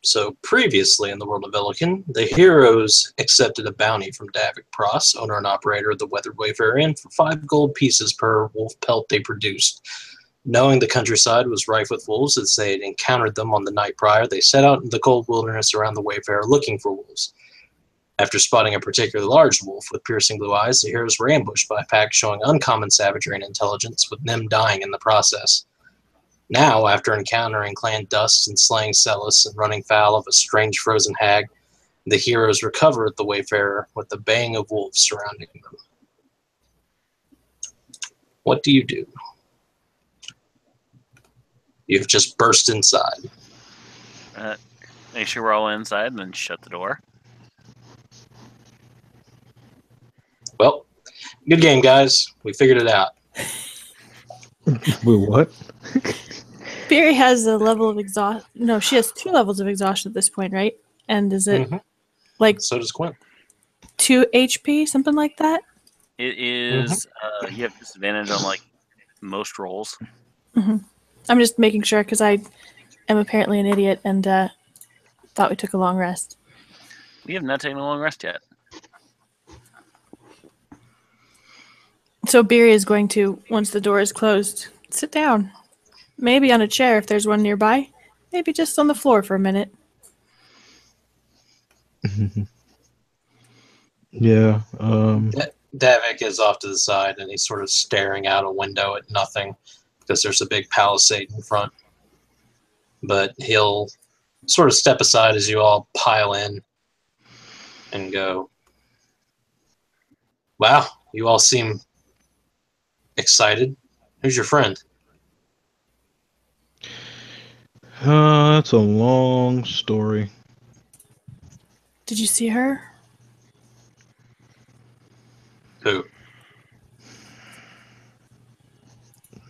So, previously in the World of Elekind, the heroes accepted a bounty from Davik Pross, owner and operator of the Weathered Wayfarer Inn, for 5 gold pieces per wolf pelt they produced. Knowing the countryside was rife with wolves as they had encountered them on the night prior, they set out into the cold wilderness around the Wayfarer looking for wolves. After spotting a particularly large wolf with piercing blue eyes, the heroes were ambushed by a pack showing uncommon savagery and intelligence, with them dying in the process. Now, after encountering clan dusts and slaying Celis and running foul of a strange frozen hag, the heroes recover at the Wayfarer with the baying of wolves surrounding them. What do you do? You've just burst inside. Make sure we're all inside and then shut the door. Well, good game, guys. We figured it out. Wait, what? Biri has a level of exhaustion. No, she has 2 levels of exhaustion at this point, right? And is it like So does Quint. 2 HP, something like that? It is. You have disadvantage on like most rolls. I'm just making sure because I am apparently an idiot and thought we took a long rest. We have not taken a long rest yet. So Biri is going to, once the door is closed, sit down. Maybe on a chair if there's one nearby. Maybe just on the floor for a minute. Yeah. Davik is off to the side, and he's sort of staring out a window at nothing because there's a big palisade in front. But he'll sort of step aside as you all pile in and go, "Wow, you all seem excited. Who's your friend?" That's a long story. Did you see her? Who?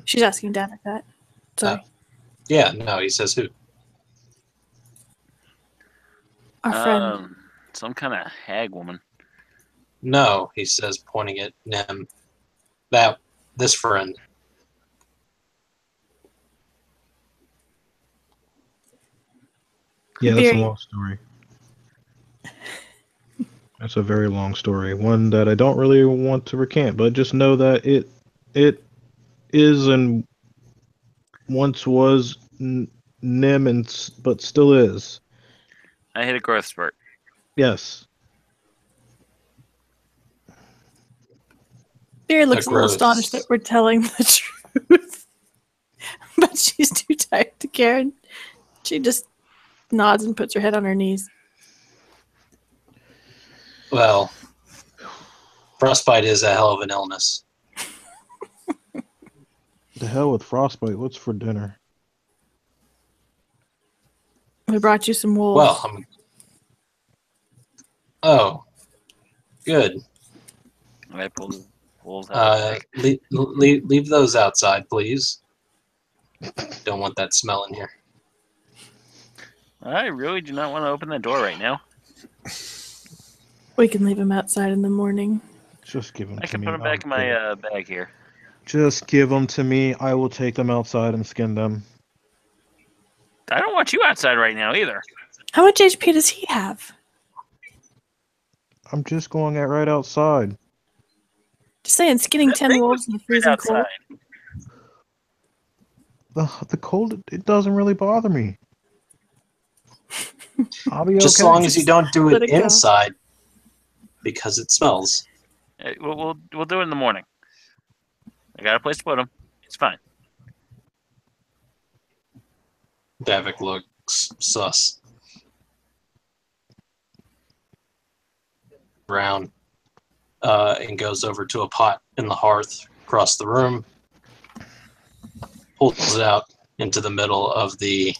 She's asking Davik that. Sorry. Yeah, no, he says who. Our friend. Some kind of hag woman. No, he says, pointing at Nim. This friend. Yeah, that's a Biri. long story. That's a very long story. One that I don't really want to recant, but just know that it is and once was Nim but still is. I hit a growth spurt. Yes. Biri looks a little gross. astonished that we're telling the truth. But she's too tired to care. And she just nods and puts her head on her knees. Well, frostbite is a hell of an illness. The hell with frostbite. What's for dinner? We brought you some wolves. Well, oh, good. I pulled the wolves out. Leave those outside, please. Don't want that smell in here. I really do not want to open that door right now. We can leave him outside in the morning. Just give them I to can me. put them back in my bag here. Just give them to me. I will take them outside and skin them. I don't want you outside right now either. How much HP does he have? I'm just going right outside. Just saying, skinning 10 wolves in the freezing cold. The cold, it doesn't really bother me. I'll be Just as okay. long as you don't do Let it it go. inside, because it smells. We'll do it in the morning. I got a place to put them. It's fine. Davik looks sus. Around and goes over to a pot in the hearth across the room, pulls it out into the middle of the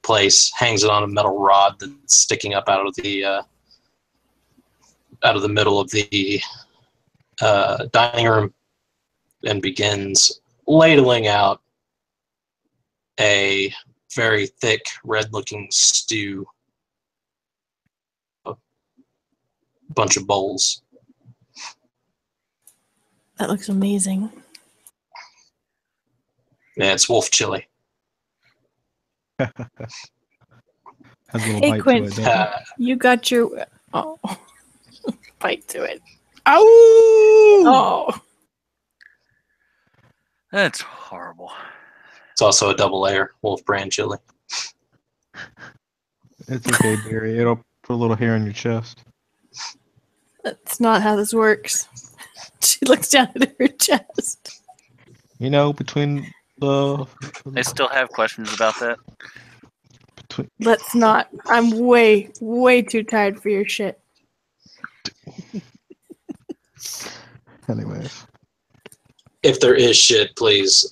place, hangs it on a metal rod that's sticking up out of the middle of the dining room, and begins ladling out a very thick, red-looking stew. A bunch of bowls. That looks amazing. Yeah, it's wolf chili. Has a little Hey, bite Quint. to it, doesn't it? You got your bite to it. Ow! Oh, That's horrible. It's also a double layer wolf brand chili. It's okay, Biri. It'll put a little hair on your chest. that's not how this works. She looks down at her chest. You know, between the... I still have questions about that. Between, Let's not. I'm way, way too tired for your shit. anyways. If there is shit, please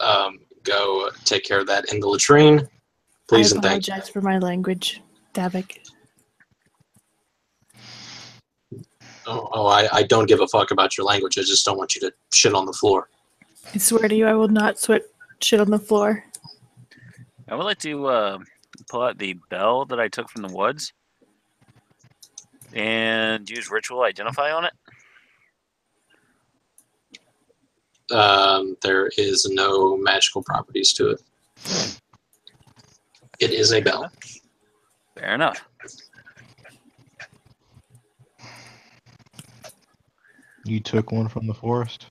go take care of that in the latrine. Please I and thank you. apologize for my language, Davik. I don't give a fuck about your language. I just don't want you to shit on the floor. I swear to you, I will not shit on the floor. I would like to pull out the bell that I took from the woods and use ritual identify on it. There is no magical properties to it. It is a bell. Fair enough. You took one from the forest?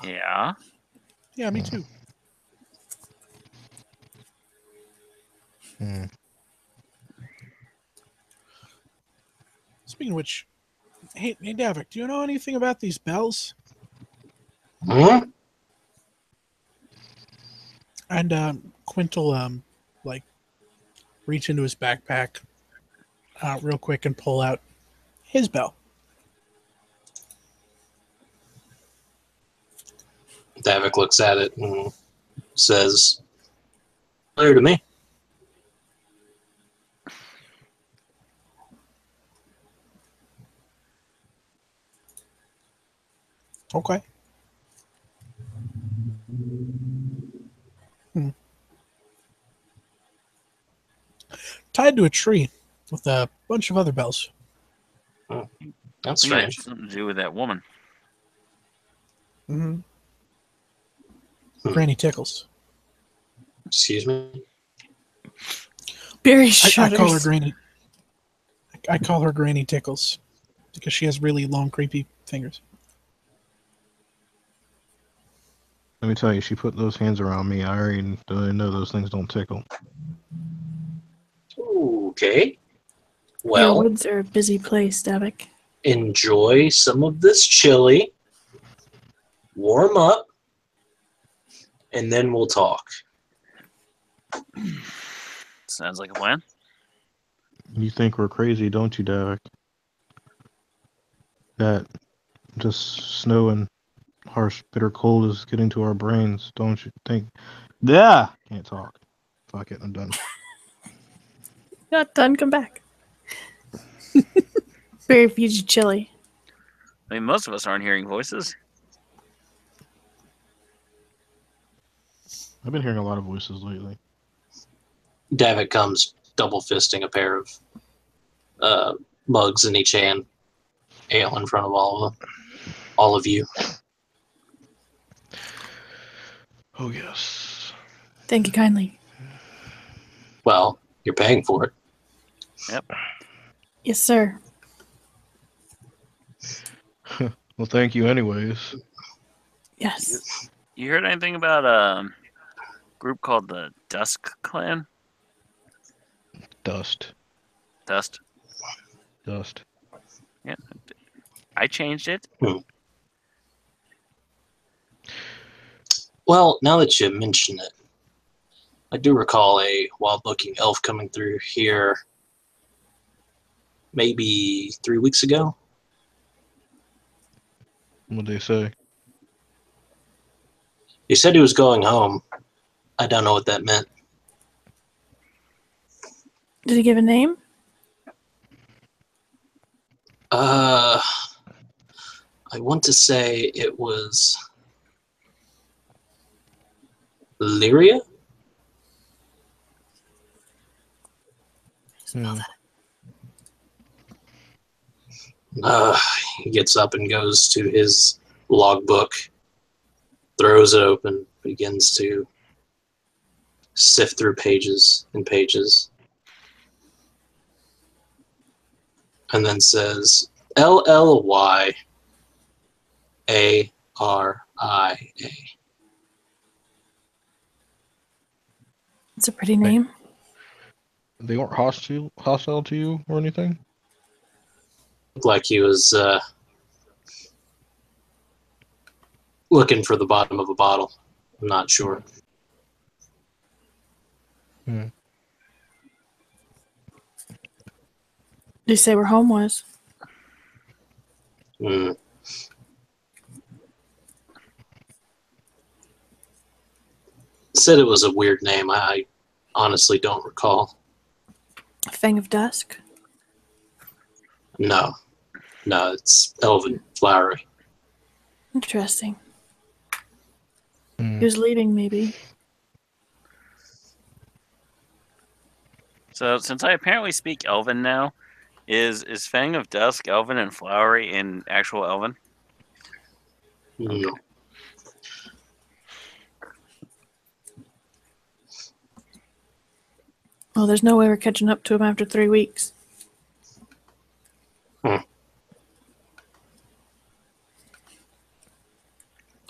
Yeah. Yeah, me too. Hmm. Speaking of which, hey Davik, do you know anything about these bells? Hmm? And Quint will like reach into his backpack real quick and pull out his bell. Davik looks at it and says, "Clear to me." Okay. Tied to a tree with a bunch of other bells. That's I think it had strange. something to do with that woman. Mm-hmm. Granny Tickles. Excuse me? Barry I shudders. call her Granny. I call her Granny Tickles because she has really long, creepy fingers. Let me tell you, she put those hands around me. I already know those things don't tickle. Okay. Your Well, woods are a busy place, Davik. enjoy some of this chili. Warm up. And then we'll talk. Sounds like a plan. You think we're crazy, don't you, Davik? That just snow and harsh, bitter cold is getting to our brains, don't you think? Yeah! Can't talk. Fuck it, I'm done. Not done, come back. Barry feeds you chili. I mean, most of us aren't hearing voices. I've been hearing a lot of voices lately. Davik comes double fisting a pair of mugs in each hand. Ale in front of all of you. Oh, yes. Thank you kindly. Well, you're paying for it. Yep. Yes, sir. Well, thank you anyways. Yes. You heard anything about a group called the Dusk Clan? Dust. Dust. Yeah. I changed it. Well, now that you mention it, I do recall a wild-looking elf coming through here maybe 3 weeks ago. What'd they say? He said he was going home. I don't know what that meant. Did he give a name? I want to say it was Lyria? He gets up and goes to his logbook, throws it open, begins to sift through pages and pages, and then says LLYARIA. It's a pretty name. They aren't hostile to you or anything? Looked like he was looking for the bottom of a bottle. I'm not sure. Did you say where home was? Said it was a weird name. I honestly don't recall. Fang of Dusk? No, it's Elven Flowery. Interesting. He was leaving, maybe. So, since I apparently speak Elven now, is Fang of Dusk Elven and Flowery in actual Elven? No. Well, there's no way we're catching up to him after 3 weeks. A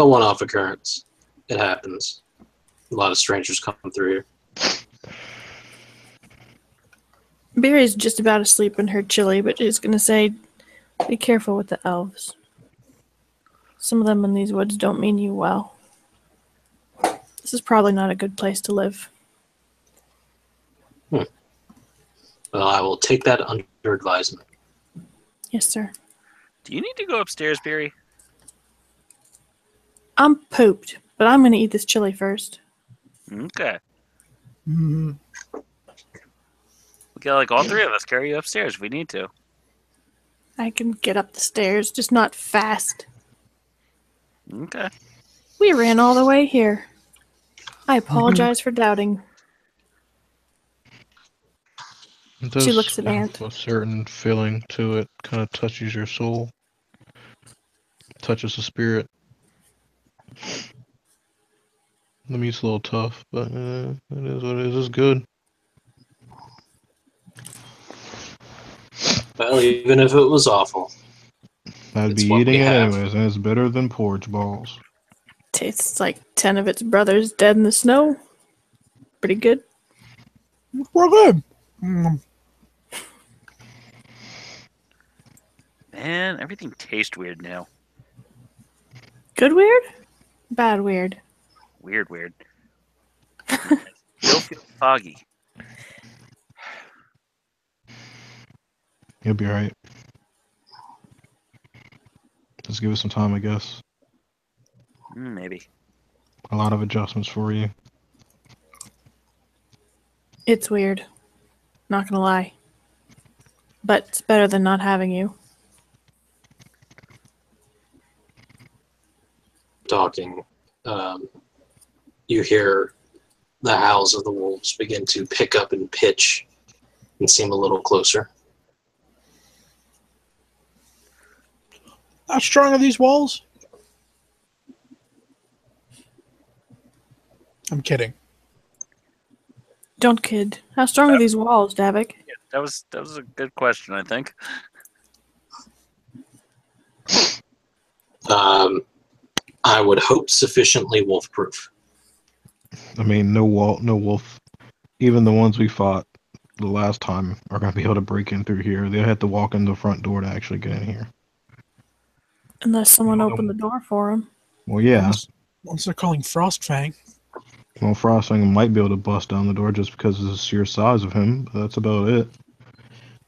one-off occurrence. It happens. A lot of strangers come through here. Biri's just about asleep in her chili, but she's going to say, be careful with the elves. Some of them in these woods don't mean you well. This is probably not a good place to live. Well, I will take that under advisement. Yes, sir. Do you need to go upstairs, Biri? I'm pooped, but I'm going to eat this chili first. Okay. Mm-hmm. We got like all three of us carry you upstairs if we need to. I can get up the stairs, just not fast. Okay. We ran all the way here. I apologize for doubting. It does She looks at have Ant. a certain feeling to it. Kind of touches your soul. Touches the spirit. The meat's a little tough, but it is what it is. It's good. Well, even if it was awful. I'd It's be what eating we it have. anyways, and it's better than porridge balls. Tastes like 10 of its brothers dead in the snow. Pretty good. We're good. Mm. Man, everything tastes weird now. Good weird? Bad weird. Weird. Still feel foggy. You'll be alright. Just give it some time, I guess. Maybe. A lot of adjustments for you. It's weird. Not gonna lie. But it's better than not having you. Talking, you hear the howls of the wolves begin to pick up and pitch and seem a little closer. How strong are these walls? I'm kidding. Don't kid. How strong are these walls, Davik? Yeah, that was a good question, I think. I would hope sufficiently wolf-proof. I mean, no wolf. Even the ones we fought the last time are going to be able to break in through here. They'll have to walk in the front door to actually get in here. Unless someone opened the door for them. Well, yeah. Once they're calling Frostfang. Well, Frostfang might be able to bust down the door just because of the sheer size of him, but that's about it.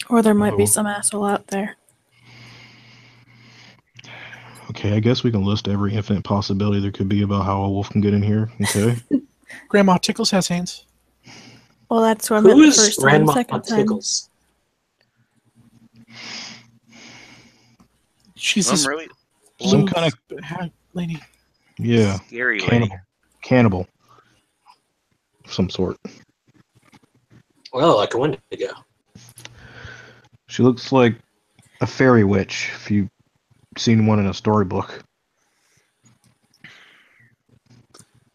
Or there might be some asshole out there. Okay, I guess we can list every infinite possibility there could be about how a wolf can get in here, okay? Grandma Tickles has hands. Well, that's what I meant Who the is first time. Grandma Second time. Tickles? She's I'm this really Some blue kind hat lady. Yeah, scary lady. cannibal. Of some sort. Well, like a Wendigo. She looks like a fairy witch, if you've seen one in a storybook.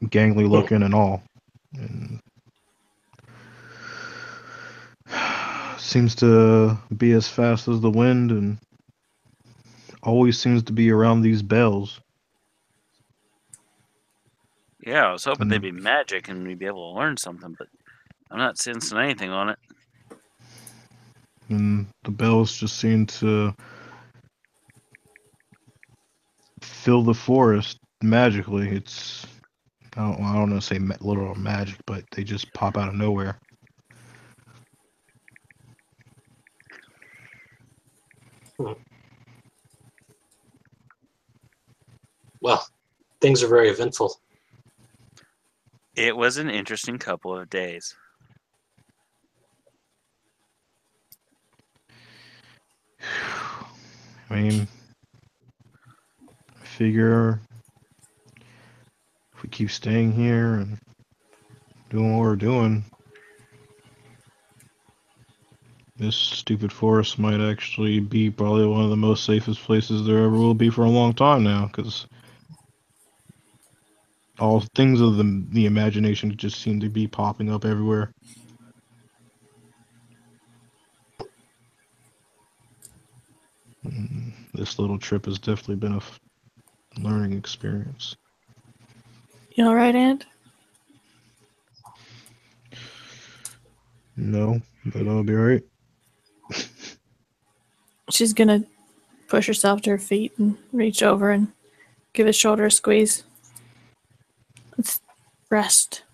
Gangly looking and all. And seems to be as fast as the wind and always seems to be around these bells. Yeah, I was hoping they'd Mm. be magic and we'd be able to learn something, but I'm not sensing anything on it. And the bells just seem to fill the forest magically. It's I don't want to say literal magic, but they just pop out of nowhere. Well, things are very eventful. It was an interesting couple of days. I mean, I figure if we keep staying here and doing what we're doing, this stupid forest might actually be probably one of the most safest places there ever will be for a long time now, because all things of the imagination just seem to be popping up everywhere. This little trip has definitely been a learning experience. You all right, Aunt? No, but I'll be alright. She's gonna push herself to her feet and reach over and give his shoulder a squeeze. Let's rest.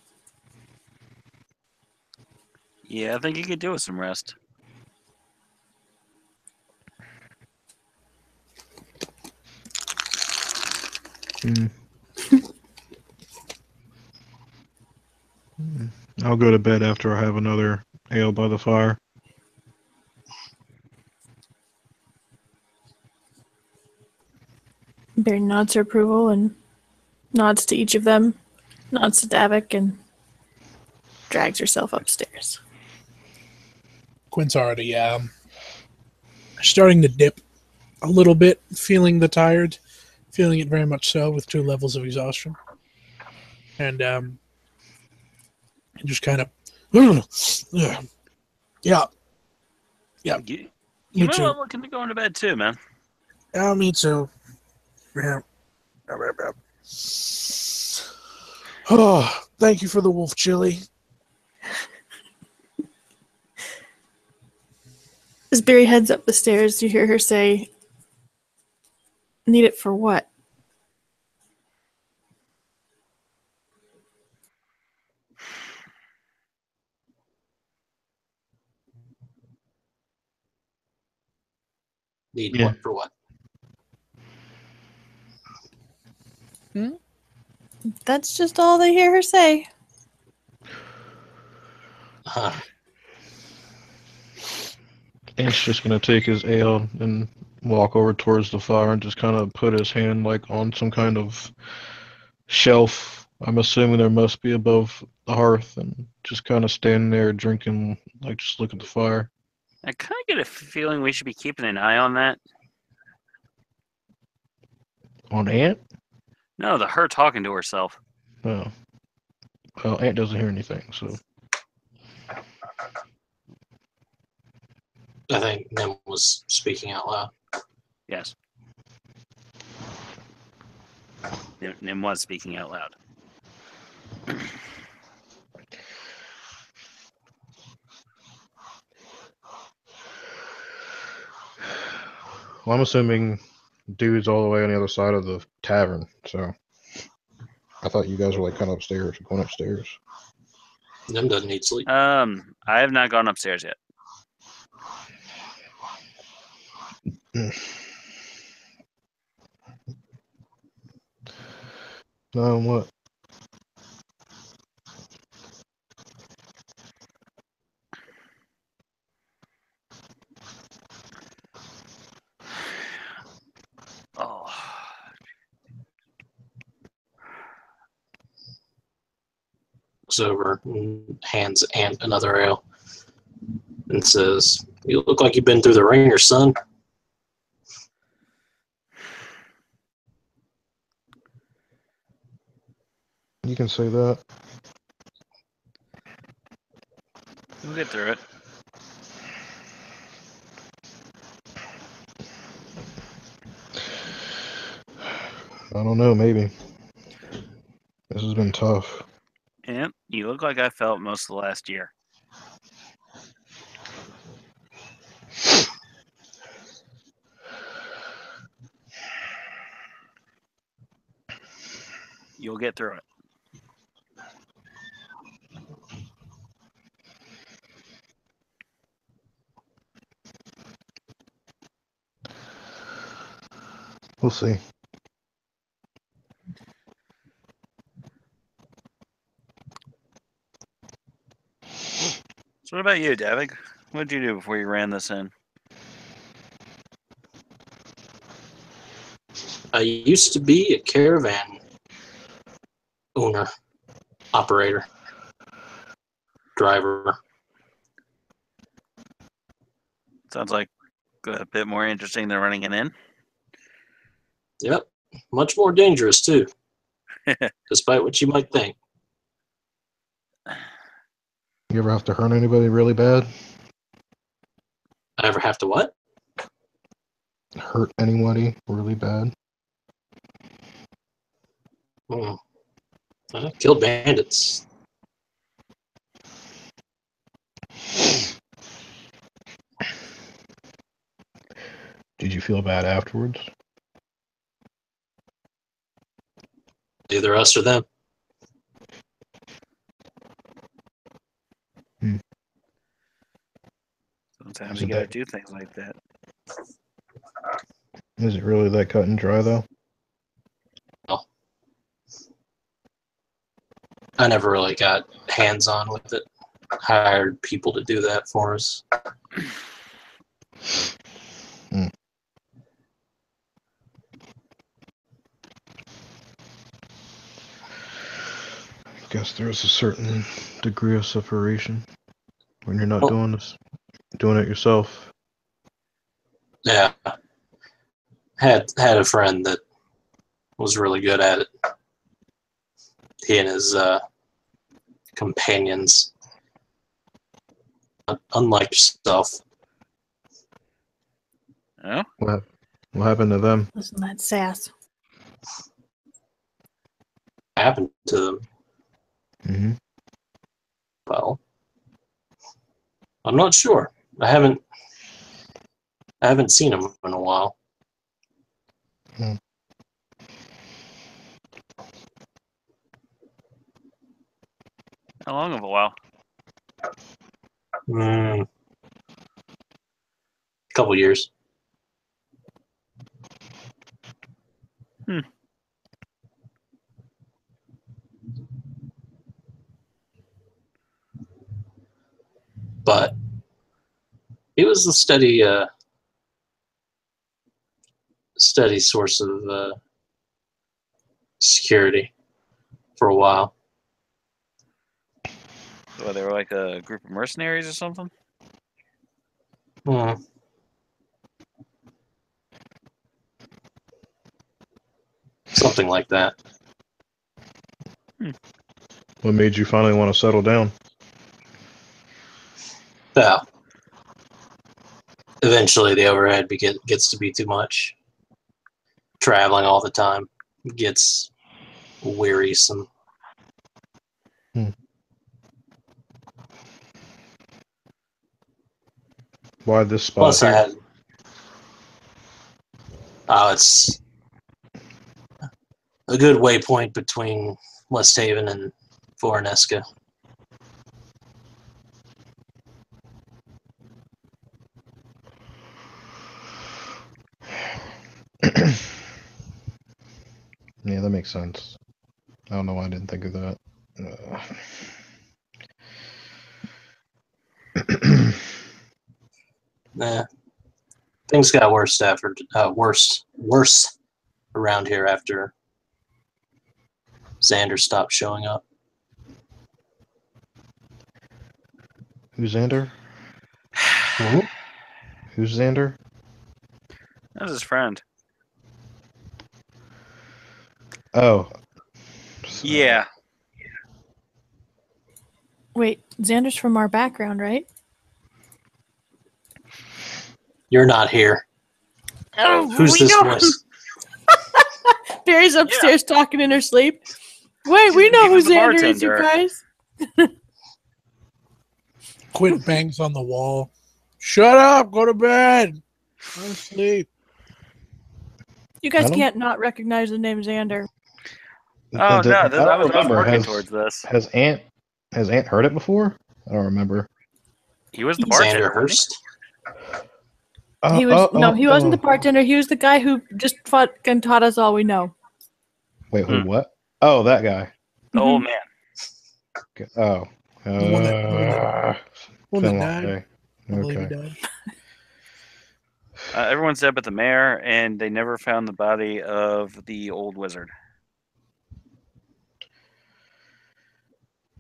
Yeah, I think you could do with some rest. I'll go to bed after I have another ale by the fire. Barry nods her approval and nods to each of them, nods to Davik, and drags herself upstairs. Quint's already starting to dip a little bit, feeling the tired, feeling it very much so with 2 levels of exhaustion. And just kind of, yeah. Yeah. You Me might too. want looking to go into bed too, man. Yeah, me too. Yeah. Oh, thank you for the wolf chili. As Barry heads up the stairs, you hear her say, "Need it for what?" Need Yeah. what for what? That's just all they hear her say. Huh. Ant's just gonna take his ale and walk over towards the fire and just kind of put his hand like on some kind of shelf. I'm assuming there must be above the hearth, and just kind of standing there drinking, like just look at the fire. I kind of get a feeling we should be keeping an eye on that. On Ant? No, her talking to herself. Oh. Well, Ant doesn't hear anything, so. I think Nim was speaking out loud. Yes. Nim was speaking out loud. Well, I'm assuming dude's all the way on the other side of the tavern, so. I thought you guys were like kind of upstairs, going upstairs. Nim doesn't need sleep. I have not gone upstairs yet. What? Oh. Looks over and hands Ant another ale and says, "You look like you've been through the ringer, son." You can say that. We'll get through it. I don't know, maybe. This has been tough. And you look like I felt most of the last year. You'll get through it. We'll see. So what about you, Davik? What did you do before you ran this in? I used to be a caravan owner, operator, driver. Sounds like a bit more interesting than running an inn. Yep, much more dangerous too, despite what you might think. You ever have to hurt anybody really bad? I ever have to what? Hurt anybody really bad? Killed bandits. Did you feel bad afterwards? Either us or them. Sometimes you gotta do things like that. Is it really that cut and dry, though? No. I never really got hands-on with it. Hired people to do that for us. I guess there's a certain degree of separation when you're not doing it yourself. Yeah. Had a friend that was really good at it. He and his companions, unlike yourself. Oh? What happened to them? Listen to that sass. Happened to them. Mm-hmm. Well, I'm not sure. I haven't seen him in a while. How long of a while? Couple years. But it was a steady source of security for a while. So they were like a group of mercenaries or something? Something like that. What made you finally want to settle down? Yeah. Eventually, the overhead gets to be too much. Traveling all the time gets wearisome. Why this spot Plus, here? It's a good waypoint between West Haven and Voroneska. Yeah, that makes sense. I don't know why I didn't think of that. Nah, things got worse around here after Xander stopped showing up. Who's Xander? Mm-hmm. Who's Xander? That was his friend. Oh. Yeah. Wait, Xander's from our background, right? You're not here. Oh, Who's this voice? Barry's upstairs talking in her sleep. Wait, we know who Even the Xander is, you bartender. guys. Quint bangs on the wall. Shut up! Go to bed! Go to sleep. You guys Adam? can't not recognize the name Xander. Oh, I no, don't I was remember. working towards this. Has Ant heard it before? I don't remember. He was the bartender. Xander Hurst. He wasn't the bartender. He was the guy who just fucking taught us all we know. Wait, who? What? Oh, that guy. The old man. Oh. The one that Been a long died. day. I believe he Okay. died. Everyone's dead but the mayor, and they never found the body of the old wizard.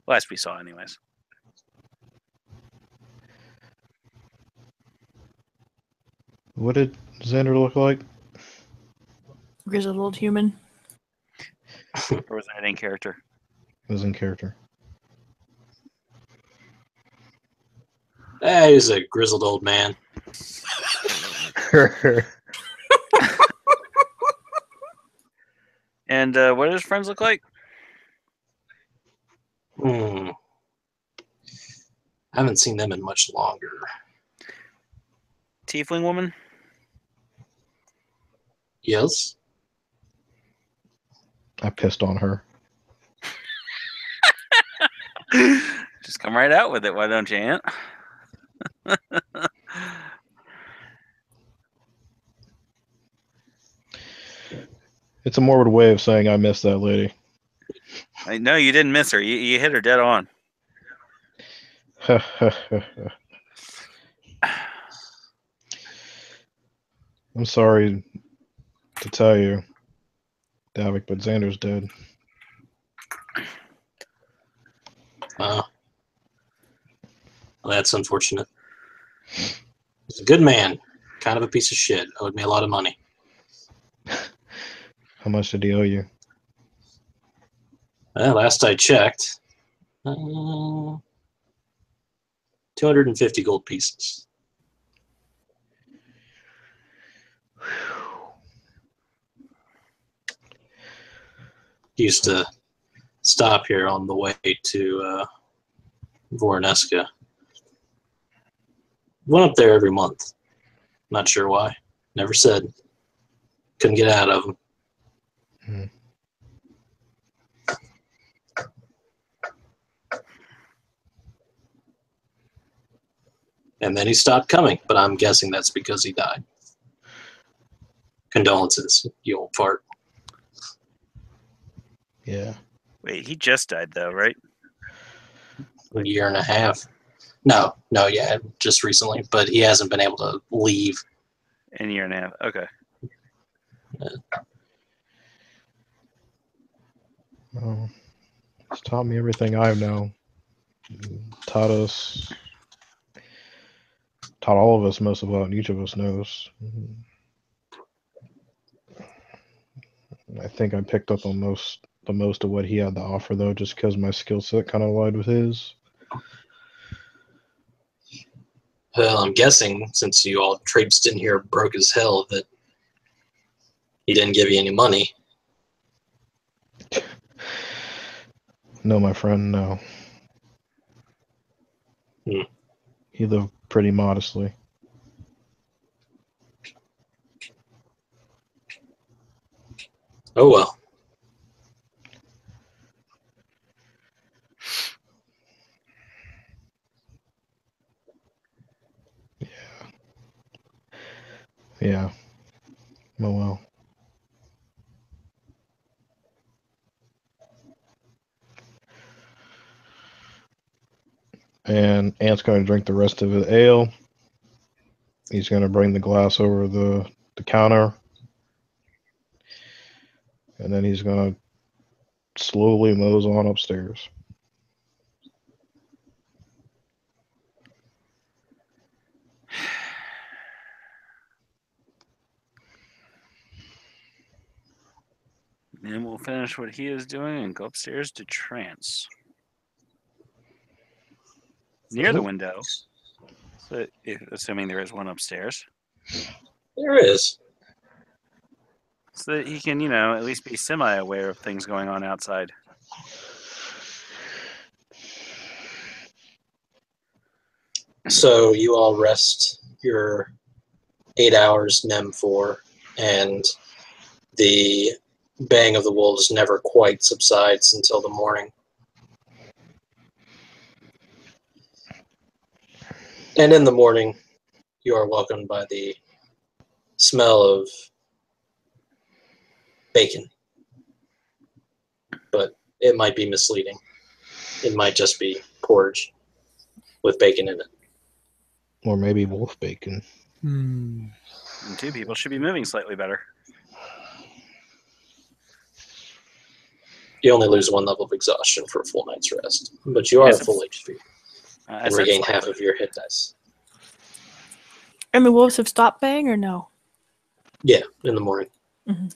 Last we saw, anyways. What did Xander look like? Grizzled old human. Or was that in character? It was in character. He's a grizzled old man. And what do his friends look like? I haven't seen them in much longer. Tiefling woman? Yes. I pissed on her. Just come right out with it, why don't you, Aunt? It's a morbid way of saying I miss that lady. No, you didn't miss her. You hit her dead on. I'm sorry to tell you, Davik, but Xander's dead. Well, that's unfortunate. He's a good man. Kind of a piece of shit. Owed me a lot of money. How much did he owe you? Well, last I checked, 250 gold pieces. He used to stop here on the way to Voroneska. Went up there every month. Not sure why. Never said. Couldn't get out of him. Hmm. And then he stopped coming, but I'm guessing that's because he died. Condolences, you old fart. Yeah. Wait, he just died, though, right? A year and a half. No, yeah, just recently. But he hasn't been able to leave. In a year and a half. Okay. Well, it's taught me everything I know. Taught all of us most of what each of us knows. I think I picked up on the most of what he had to offer, though, just because my skill set kind of aligned with his. Well, I'm guessing, since you all traipsed in here broke as hell, that he didn't give you any money. No, my friend, no. He lived pretty modestly. Oh, well. Yeah. Oh, well. And Ant's going to drink the rest of the ale. He's going to bring the glass over the counter. And then he's going to slowly mosey on upstairs. Then we'll finish what he is doing and go upstairs to trance. Near the window. So, assuming there is one upstairs. There is. So that he can, at least be semi-aware of things going on outside. So you all rest your 8 hours NEM 4, and the baying of the wolves never quite subsides until the morning. And in the morning, you are welcomed by the smell of bacon. But it might be misleading. It might just be porridge with bacon in it. Or maybe wolf bacon. Hmm. And 2 people should be moving slightly better. You only lose 1 level of exhaustion for a full night's rest. But you are Yes, at full HP. I And said regain slightly. half of your hit dice. And the wolves have stopped baying or no? Yeah, in the morning. Mm-hmm.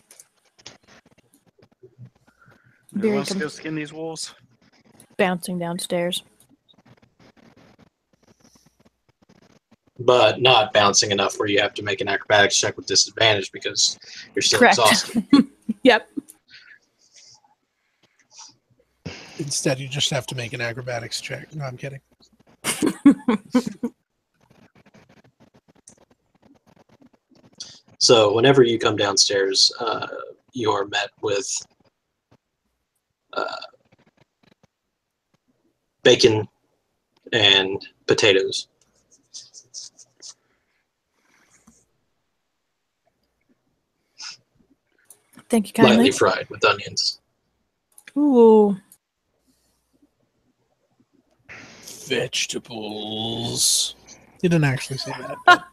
Who Biri wants to comes go skin these wolves? bouncing downstairs. But not bouncing enough where you have to make an acrobatics check with disadvantage because you're still Correct. exhausted. Yep. Instead, you just have to make an acrobatics check. No, I'm kidding. So whenever you come downstairs, you are met with bacon and potatoes. Thank you kindly. Lightly fried with onions. Ooh. Vegetables. He didn't actually say that. But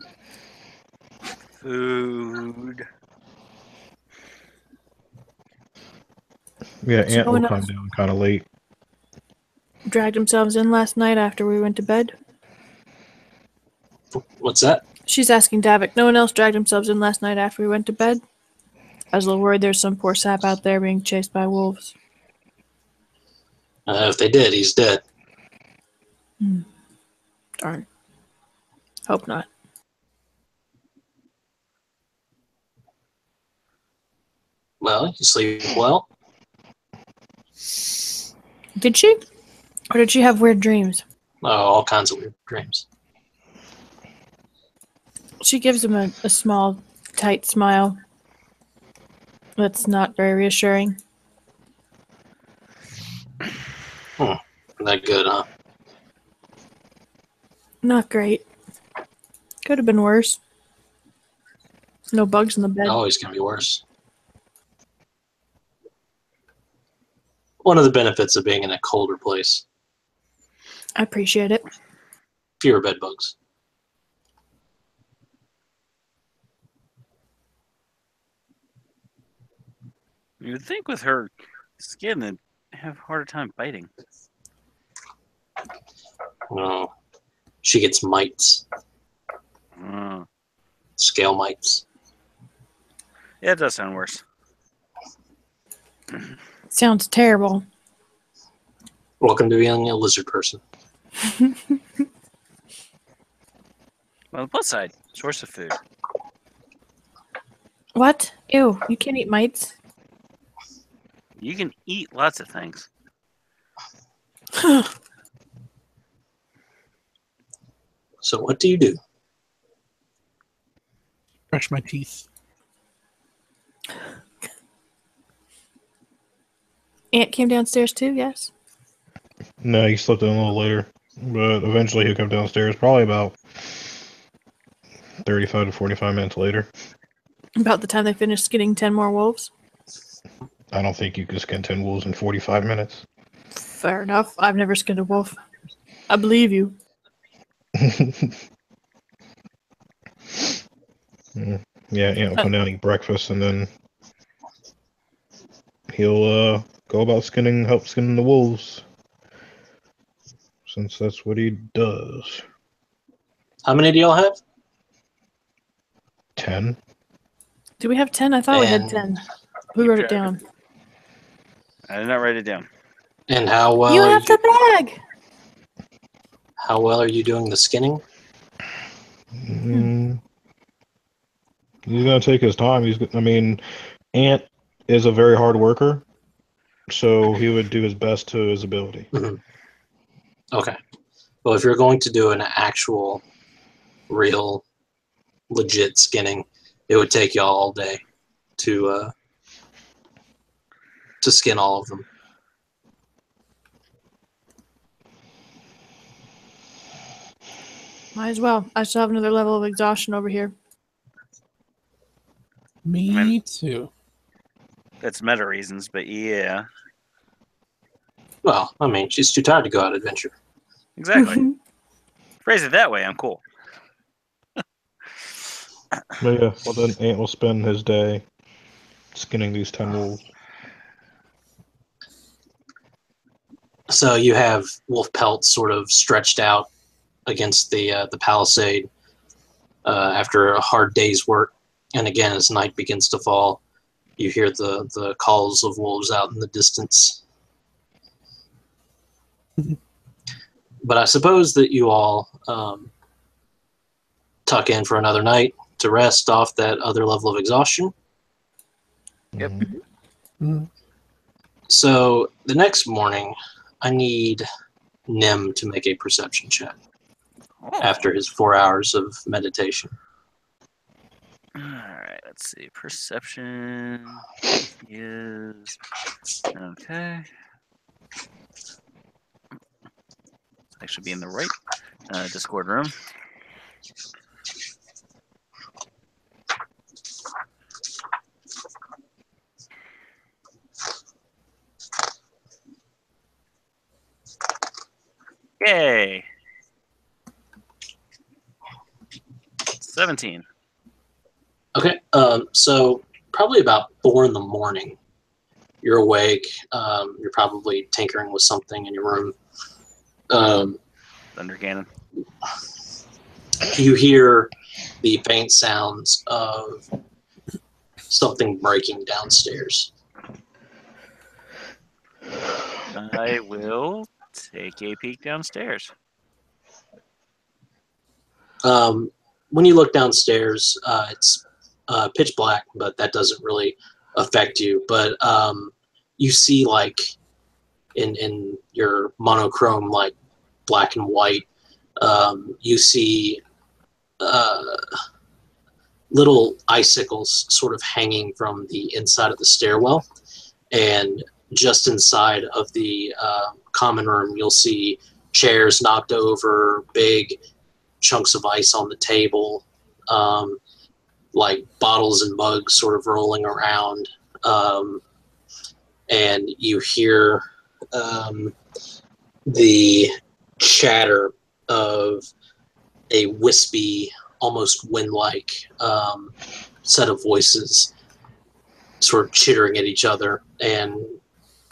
Food. Yeah, So Ant no will one come else down kind of late. dragged themselves in last night after we went to bed. What's that? She's asking Davik. No one else dragged themselves in last night after we went to bed? I was a little worried there's some poor sap out there being chased by wolves. If they did, he's dead. Darn. Hope not. Well, you sleep well. Did she? Or did she have weird dreams? Oh, all kinds of weird dreams. She gives him a small, tight smile. That's not very reassuring. That good, huh? Not great. Could have been worse. No bugs in the bed. Always can be worse. One of the benefits of being in a colder place. I appreciate it. Fewer bed bugs. You would think with her skin that'd have a harder time biting. No. She gets mites. Scale mites. Yeah, it does sound worse. Sounds terrible. Welcome to being a lizard person. Well, the plus side, source of food. What? Ew, you can't eat mites. You can eat lots of things. So what do you do? brush my teeth. Aunt came downstairs too, yes? No, he slept in a little later. But eventually he'll come downstairs, probably about 35 to 45 minutes later. About the time they finished skinning 10 more wolves? I don't think you can skin 10 wolves in 45 minutes. Fair enough. I've never skinned a wolf. I believe you. Yeah, Aunt will come down and eat breakfast, and then he'll go about help skinning the wolves. Since that's what he does. How many do y'all have? 10. Do we have 10? I thought we had And- 10. Who wrote it down? I did not write it down. And how well You are have the bag! how well are you doing the skinning? He's gonna take his time. Ant is a very hard worker, so he would do his best to his ability. Mhm. Okay. Well, if you're going to do an actual, real, legit skinning, it would take y'all all day to skin all of them. Might as well. I still have another level of exhaustion over here. Me too. That's meta reasons, but yeah. Well, I mean, she's too tired to go out adventure. Exactly. Phrase it that way, I'm cool. But yeah, well then Ant will spend his day skinning these 10 wolves. So you have wolf pelts sort of stretched out against the palisade after a hard day's work. And again, as night begins to fall, you hear the calls of wolves out in the distance. But I suppose that you all tuck in for another night to rest off that other level of exhaustion. Yep. Mhm. So the next morning, I need Nim to make a perception check Oh. after his 4 hours of meditation. Alright, let's see. Perception is okay. I should be in the right Discord room. Yay! 17. Okay, so probably about 4 in the morning, you're awake. You're probably tinkering with something in your room. Thunder cannon. You hear the faint sounds of something breaking downstairs. I will take a peek downstairs. When you look downstairs, it's pitch black, but that doesn't really affect you. But you see, like, in your monochrome, like black and white, you see little icicles sort of hanging from the inside of the stairwell. And just inside of the common room, you'll see chairs knocked over, big chunks of ice on the table, like bottles and mugs sort of rolling around. And you hear the chatter of a wispy, almost wind-like set of voices sort of chittering at each other and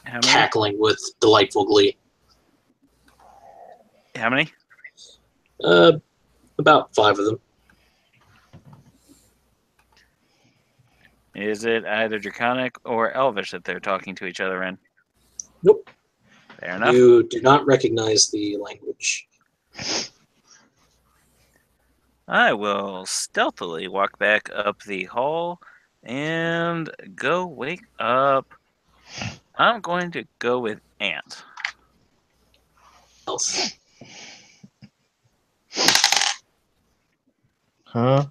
How many? cackling with delightful glee. How many? About 5 of them. Is it either Draconic or Elvish that they're talking to each other in? Nope. Fair enough. You do not recognize the language. I will stealthily walk back up the hall and go wake up. I'm going to go with Ant. Else. Huh?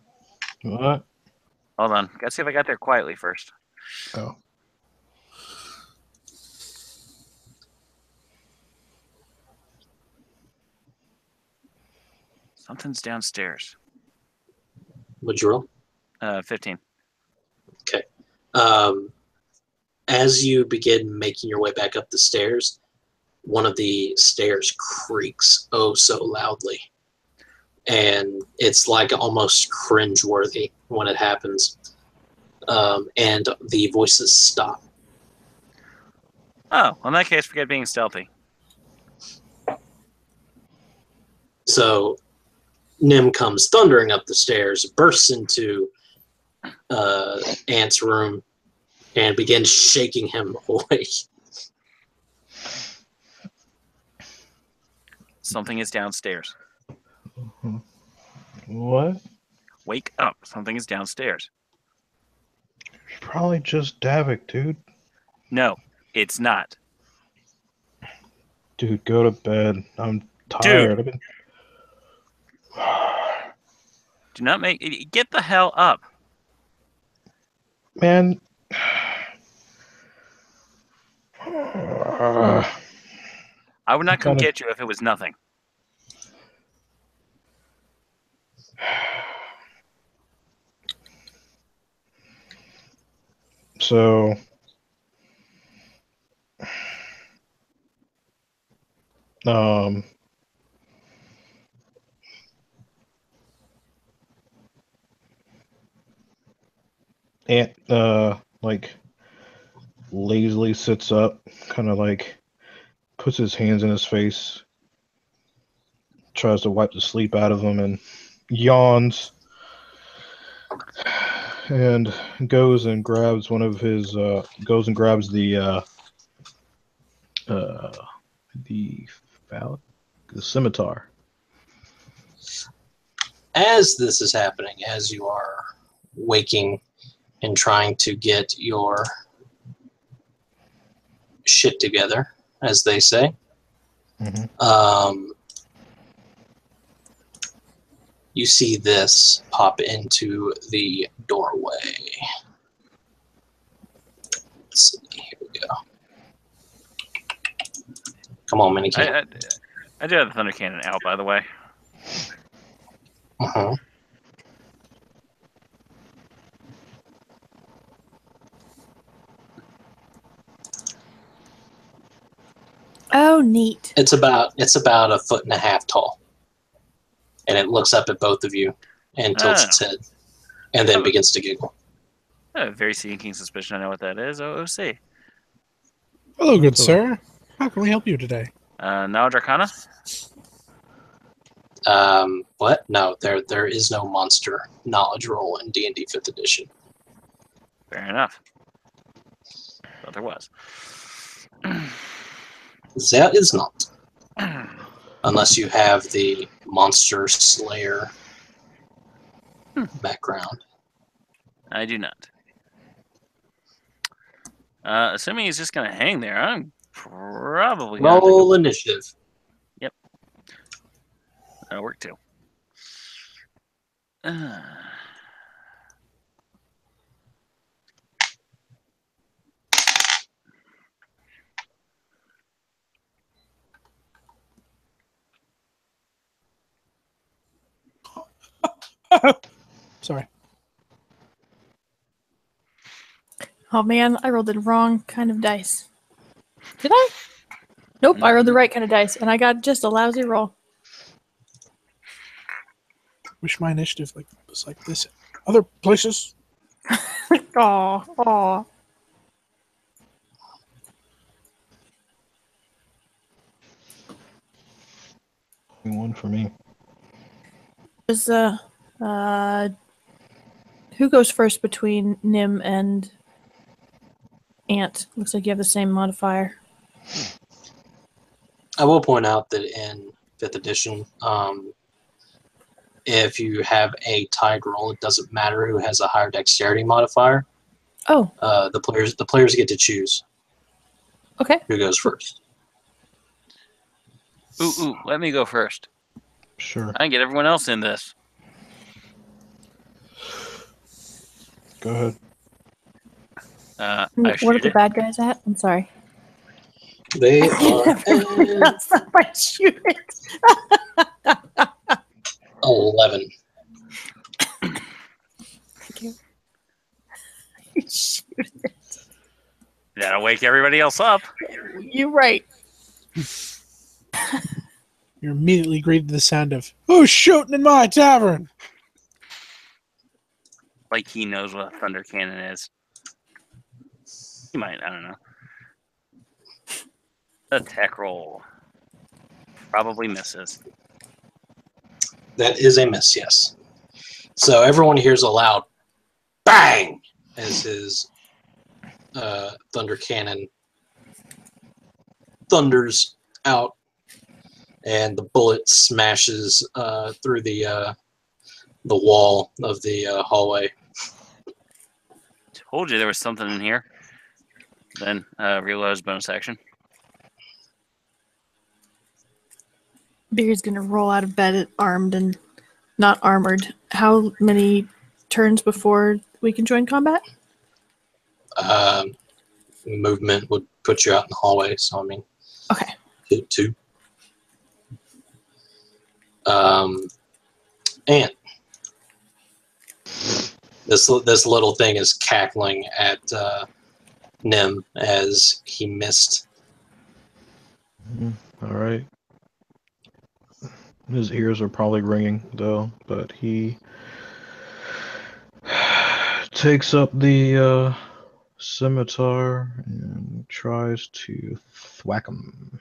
What? Hold on. Gotta see if I got there quietly first. Oh. Something's downstairs. What'd you roll? 15. Okay. As you begin making your way back up the stairs, one of the stairs creaks oh so loudly. And it's like almost cringeworthy when it happens. And the voices stop. Oh, well, in that case, forget being stealthy. So Nim comes thundering up the stairs, bursts into Ant's room, and begins shaking him awake. Something is downstairs. What? Wake up. Something is downstairs. probably just Davik, dude. No, it's not. Dude, go to bed. I'm tired. I've been... Do not get the hell up. Man. I would not come get you if it was nothing. So, Ant, like, lazily sits up, kind of like puts his hands in his face, tries to wipe the sleep out of him, and yawns, and goes and grabs one of his, goes and grabs the scimitar. As this is happening, as you are waking and trying to get your shit together, as they say, you see this pop into the doorway. Let's see, here we go. Come on, Minican. I do have the Thunder Cannon out, by the way. Oh, neat. It's about 1.5 feet tall, and it looks up at both of you and tilts its head, and then begins to giggle. I have a very sinking suspicion I know what that is. OOC. Hello, good sir. How can we help you today? Knowledge Arcana? What? No, there is no monster knowledge roll in D&D 5th edition. Fair enough. Thought there was. There is not. Unless you have the Monster Slayer background. I do not. Assuming he's just going to hang there, I'm probably going to roll initiative. Yep. That'll work too. Sorry. Oh man, I rolled the wrong kind of dice. Did I? Nope, I rolled the right kind of dice, and I got just a lousy roll. Wish my initiative was like this at other places. Aw. One for me. Is who goes first between Nim and Ant? Looks like you have the same modifier. I will point out that in 5th edition, if you have a tied roll, it doesn't matter who has a higher dexterity modifier. Oh. The players get to choose. Okay. Who goes first? Ooh, let me go first. Sure. I can get everyone else in this. Go ahead. What are the bad guys at? I'm sorry. They are That's not my shoot it. 11. Thank you. Shoot it. That'll wake everybody else up. You're right. You're immediately greeted to the sound of, "Who's shooting in my tavern?" Like he knows what a thunder cannon is. He might, I don't know. Attack roll. Probably misses. That is a miss, yes. So everyone hears a loud bang as his thunder cannon thunders out, and the bullet smashes through the wall of the hallway. Told you there was something in here. Then reload bonus action. Biri's gonna roll out of bed armed and not armored. How many turns before we can join combat? Movement would put you out in the hallway, so I mean, Okay. hit 2. Ant. This little thing is cackling at Nim as he missed. All right. His ears are probably ringing though, but he takes up the scimitar and tries to thwack him.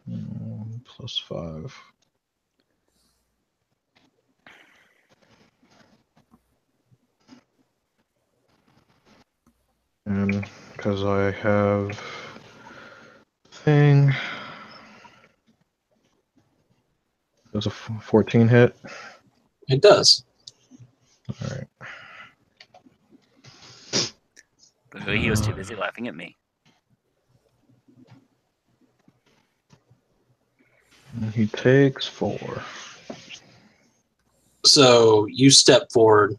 +5. And because I have thing, does a 14 hit? It does. All right. But he was too busy laughing at me. And he takes 4. So you step forward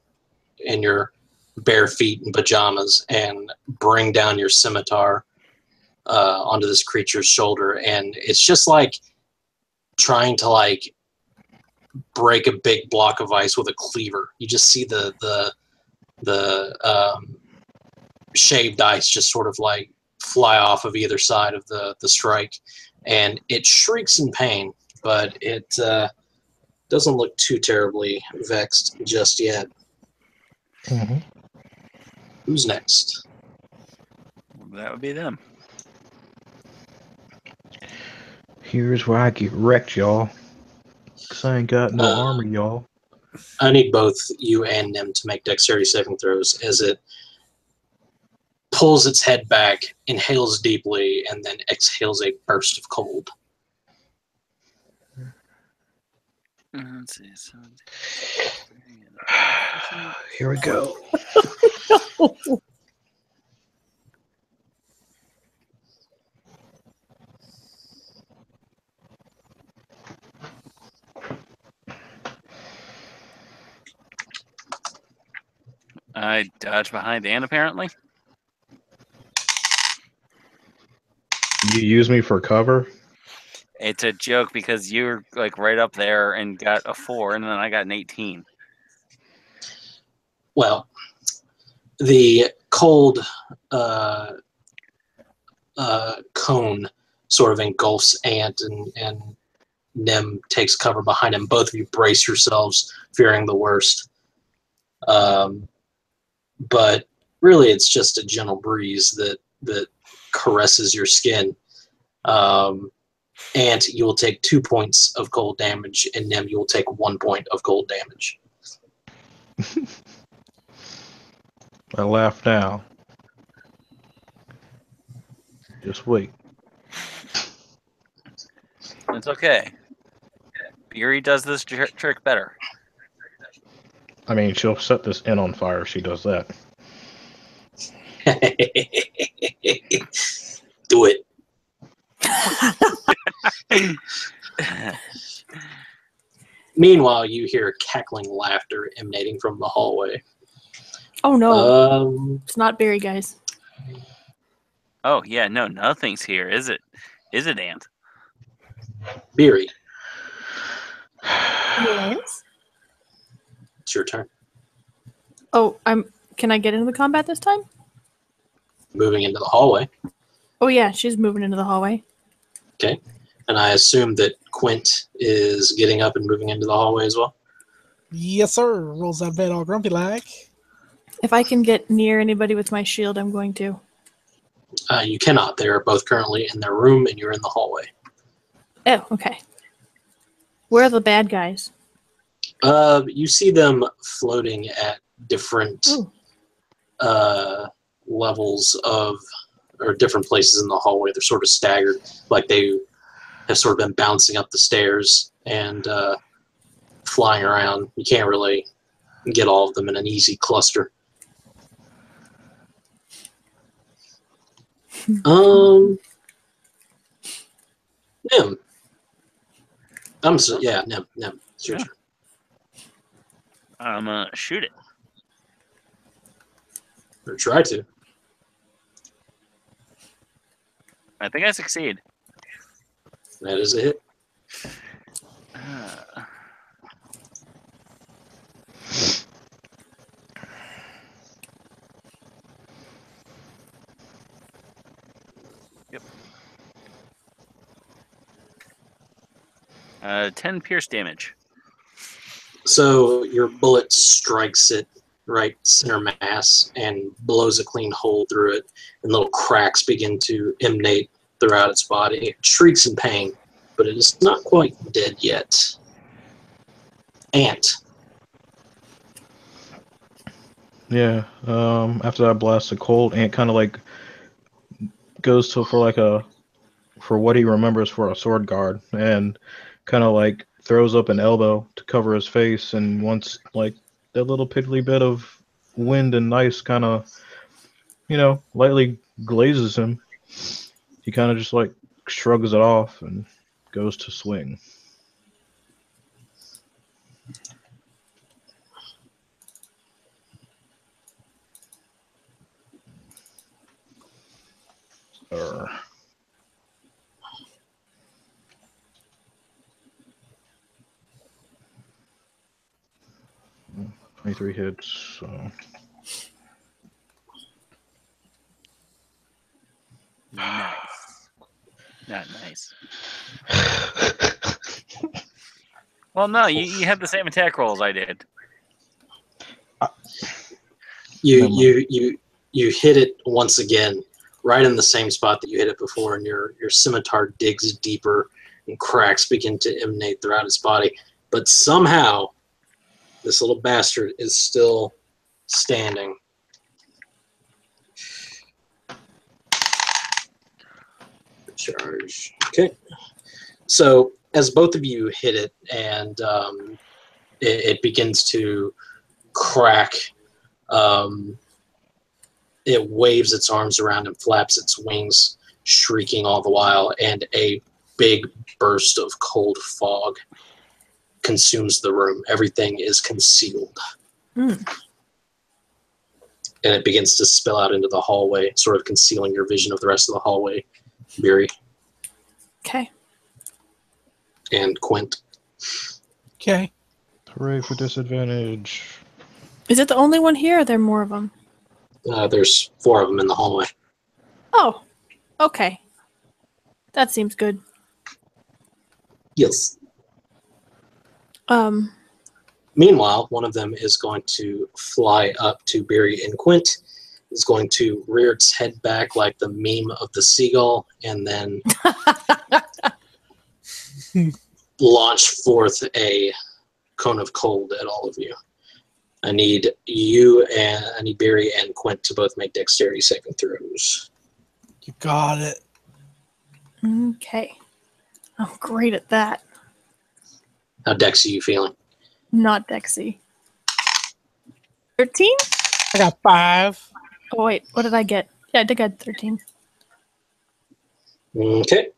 in your bare feet and pajamas and bring down your scimitar onto this creature's shoulder, and it's just like trying to like break a big block of ice with a cleaver. You just see the shaved ice just sort of like fly off of either side of the strike, and it shrieks in pain, but it doesn't look too terribly vexed just yet. Mm-hmm. Who's next? That would be them. Here's where I get wrecked, y'all. 'Cause I ain't got no armor, y'all. I need both you and Nim to make dexterity saving throws as it pulls its head back, inhales deeply, and then exhales a burst of cold. Let's see. Here we go. I dodged behind Ann, apparently. You use me for cover? It's a joke because you're like right up there and got a 4, and then I got an 18. Well, the cold cone sort of engulfs Ant, and Nim takes cover behind him. Both of you brace yourselves, fearing the worst. But really, it's just a gentle breeze that caresses your skin. Ant, you will take 2 points of cold damage, and Nim, you will take 1 point of cold damage. I laugh now. Just wait. It's okay. Biri does this trick better. I mean, she'll set this inn on fire if she does that. Do it. Meanwhile, you hear cackling laughter emanating from the hallway. Oh no, it's not Biri, guys. Oh yeah, no, nothing's here, is it? Is it, Ant? Biri, Yes. it's your turn. Oh, can I get into the combat this time? Moving into the hallway. Oh yeah, she's moving into the hallway. Okay. And I assume that Quint is getting up and moving into the hallway as well? Yes, sir. Rolls out of bed all grumpy like. If I can get near anybody with my shield, I'm going to. You cannot. They are both currently in their room, and you're in the hallway. Oh, okay. Where are the bad guys? You see them floating at different levels of, or different places in the hallway. They're sort of staggered, like they have sort of been bouncing up the stairs and flying around. You can't really get all of them in an easy cluster. Nim. Nim. It's your turn. I'm gonna shoot it. Or try to. I think I succeed. That is a hit. Yep. 10 pierce damage. So your bullet strikes it right center mass and blows a clean hole through it, and little cracks begin to emanate throughout its body. It shrieks in pain, but it is not quite dead yet. Ant. Yeah. After that blast of cold, Ant kind of like goes to for what he remembers for a sword guard, and kind of like throws up an elbow to cover his face, and once like that little piddly bit of wind and ice kind of, lightly glazes him, he kind of just like shrugs it off and goes to swing. Or 23 hits. So. Nice. Not nice. Well, no, you had the same attack rolls I did. You hit it once again, right in the same spot that you hit it before, and your scimitar digs deeper, and cracks begin to emanate throughout its body. But somehow, this little bastard is still standing. Charge. Okay. So as both of you hit it, and it begins to crack, it waves its arms around and flaps its wings, shrieking all the while, and a big burst of cold fog consumes the room. Everything is concealed. And it begins to spill out into the hallway, sort of concealing your vision of the rest of the hallway. Biri. Okay. And Quint. Okay. Hooray for disadvantage. Is it the only one here, or are there more of them? There's 4 of them in the hallway. Oh, okay. That seems good. Yes. Meanwhile, one of them is going to fly up to Biri and Quint, is going to rear its head back like the meme of the seagull, and then launch forth a cone of cold at all of you. I need Biri and Quint to both make dexterity saving throws. You got it. Okay. I'm great at that. How Dex are you feeling? Not Dexy. 13? I got 5. Oh, wait. What did I get? Yeah, I think I had 13. Okay.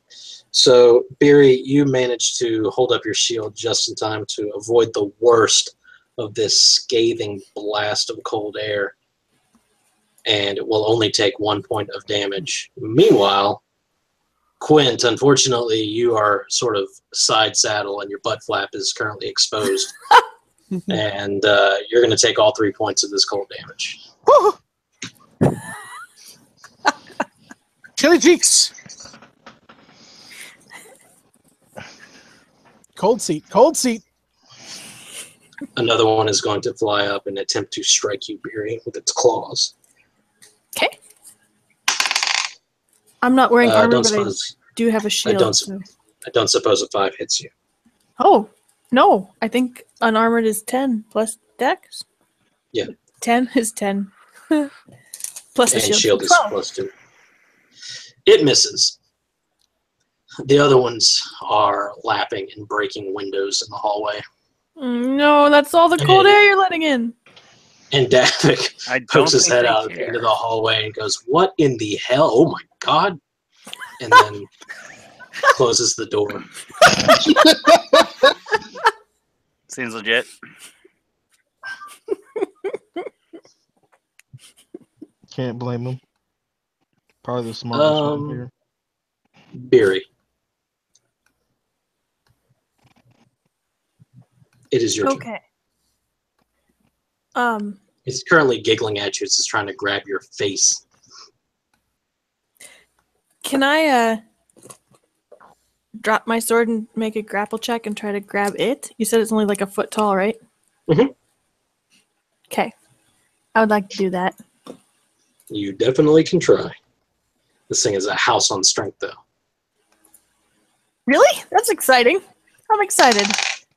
So, Biri, you managed to hold up your shield just in time to avoid the worst of this scathing blast of cold air, and it will only take 1 point of damage. Meanwhile, Quint, unfortunately, you are sort of side saddle and your butt flap is currently exposed. And you're going to take all 3 points of this cold damage. Chili cheeks. Cold seat. Cold seat. Another one is going to fly up and attempt to strike you, Biri, with its claws. Okay. I'm not wearing armor, but I do have a I shield. don't suppose a 5 hits you. Oh, no. I think unarmored is 10 plus dex. Yeah. 10 is 10. Plus the And shield. shield is 12. +2. It misses. The other ones are lapping and breaking windows in the hallway. No, that's all the cold air you're letting in. And Davik I don't pokes his think head they out care. into the hallway and goes, "What in the hell? Oh my god!" And then closes the door. Seems legit. Can't blame him. Probably the smartest one here. Biri. It is your turn. Okay. It's currently giggling at you. It's just trying to grab your face. Can I drop my sword and make a grapple check and try to grab it? You said it's only like a foot tall, right? Mhm. Okay. I would like to do that. You definitely can try. This thing is a house on strength, though. Really? That's exciting. I'm excited.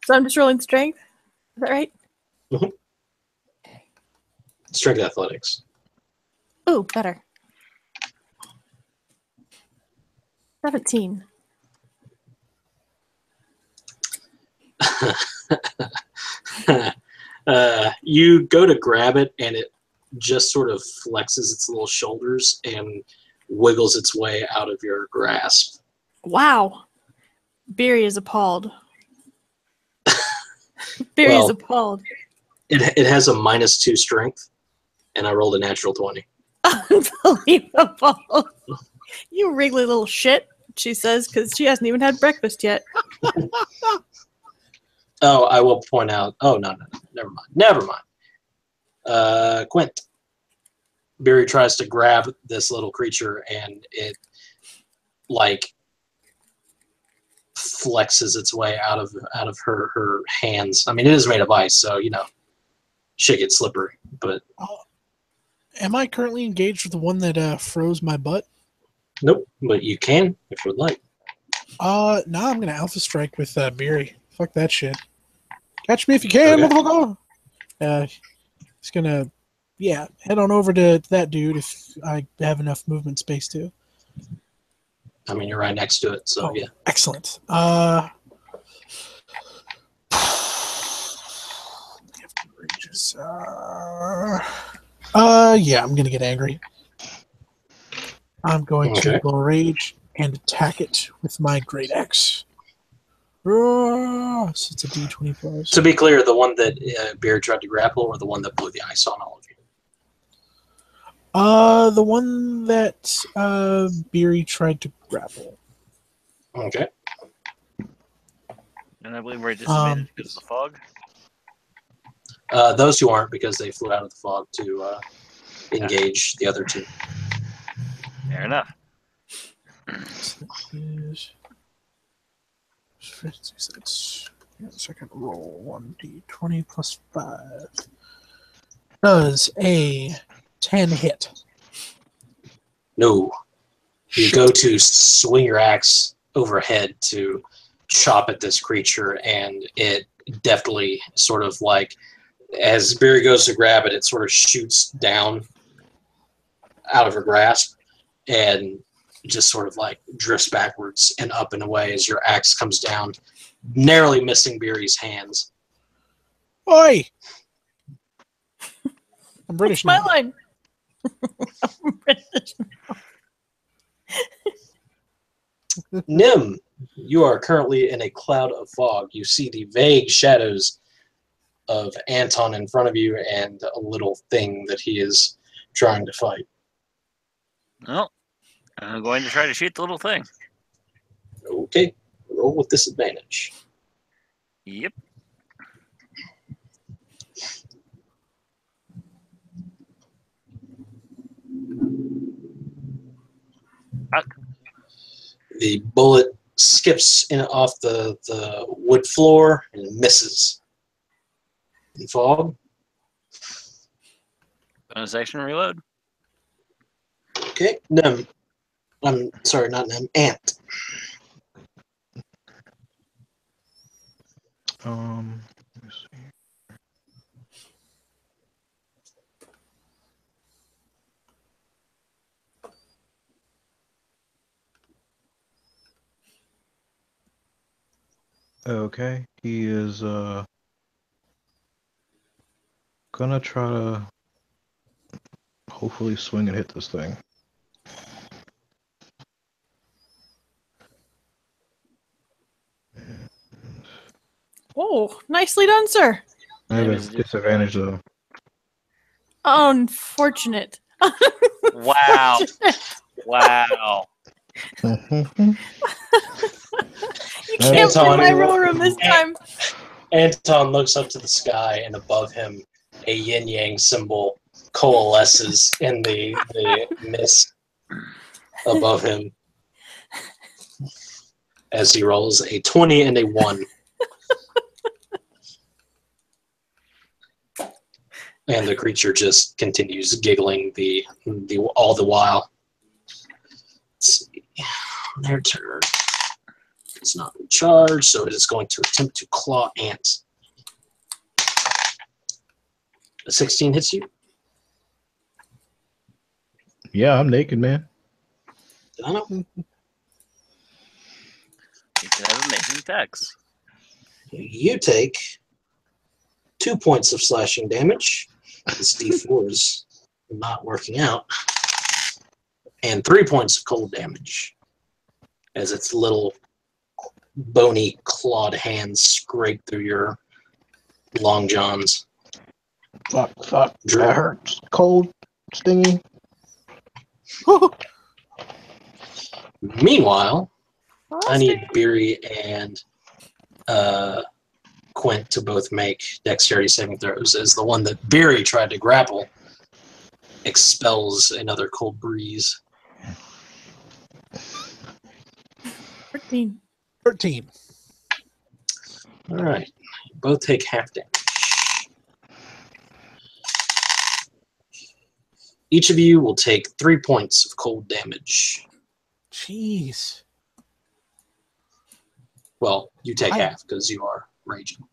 So I'm just rolling strength. Is that right? Strength athletics. Ooh, better. 17. You go to grab it, and it just sort of flexes its little shoulders and wiggles its way out of your grasp. Wow. Biri is appalled. Biri is appalled. It has a -2 strength, and I rolled a natural 20. Unbelievable. You wriggly little shit, she says, because she hasn't even had breakfast yet. Oh, I will point out. Oh, no. Never mind. Quint. Biri tries to grab this little creature, and it, like, flexes its way out of her hands. I mean, it is made of ice, so, you know, shit gets slippery. But Am I currently engaged with the one that froze my butt? nope, but you can if you would like. No, I'm gonna Alpha Strike with Biri. Fuck that shit. Catch me if you can, Okay. motherfucker! He's gonna, head on over to that dude if I have enough movement space to. I mean, you're right next to it, so yeah. Excellent. I'm gonna get angry. I'm going to blow rage and attack it with my great axe. So it's a D20 plus. To be clear, the one that Biri tried to grapple, or the one that blew the ice on all of you? The one that Biri tried to grapple. Okay. And I believe we're disadvantaged because of the fog. Those two aren't, because they flew out of the fog to engage the other two. Fair enough. Second roll 1d20 plus 5. Does a 10 hit? No. You go to swing your axe overhead to chop at this creature, and it deftly sort of like, as Biri goes to grab it, it sort of shoots down out of her grasp and just sort of like drifts backwards and up and away as your axe comes down, narrowly missing Biri's hands. Oi! I'm British My now. line. I'm British. Nim, you are currently in a cloud of fog. You see the vague shadows of Anton in front of you and a little thing that he is trying to fight. Well, I'm going to try to shoot the little thing. Okay, roll with disadvantage. Yep. The bullet skips in off the wood floor and misses. In fog. Bonus action reload. Okay, Nim. I'm sorry, not Nim. Ant. Let me see. Okay, he is Gonna try to hopefully swing and hit this thing. Oh, nicely done, sir. I have a disadvantage though. Unfortunate. Wow. Wow. You can't Anton, win my roll room this time. Anton looks up to the sky, and above him, a yin-yang symbol coalesces in the mist above him as he rolls a 20 and a 1. And the creature just continues giggling all the while. Let's see. Their turn. It's not in charge, so it is going to attempt to claw Ant. A 16 hits you? Yeah, I'm naked, man. I don't know. You can have amazing attacks. You take 2 points of slashing damage. This D4 is not working out. And 3 points of cold damage as its little bony clawed hands scrape through your long johns. Fuck. That hurts. Cold, stingy. Meanwhile, I need Biri and Quint to both make dexterity saving throws, as the one that Biri tried to grapple expels another cold breeze. 13. 13. All right. Both take half damage. Each of you will take 3 points of cold damage. Jeez. Well, you take half because you are raging.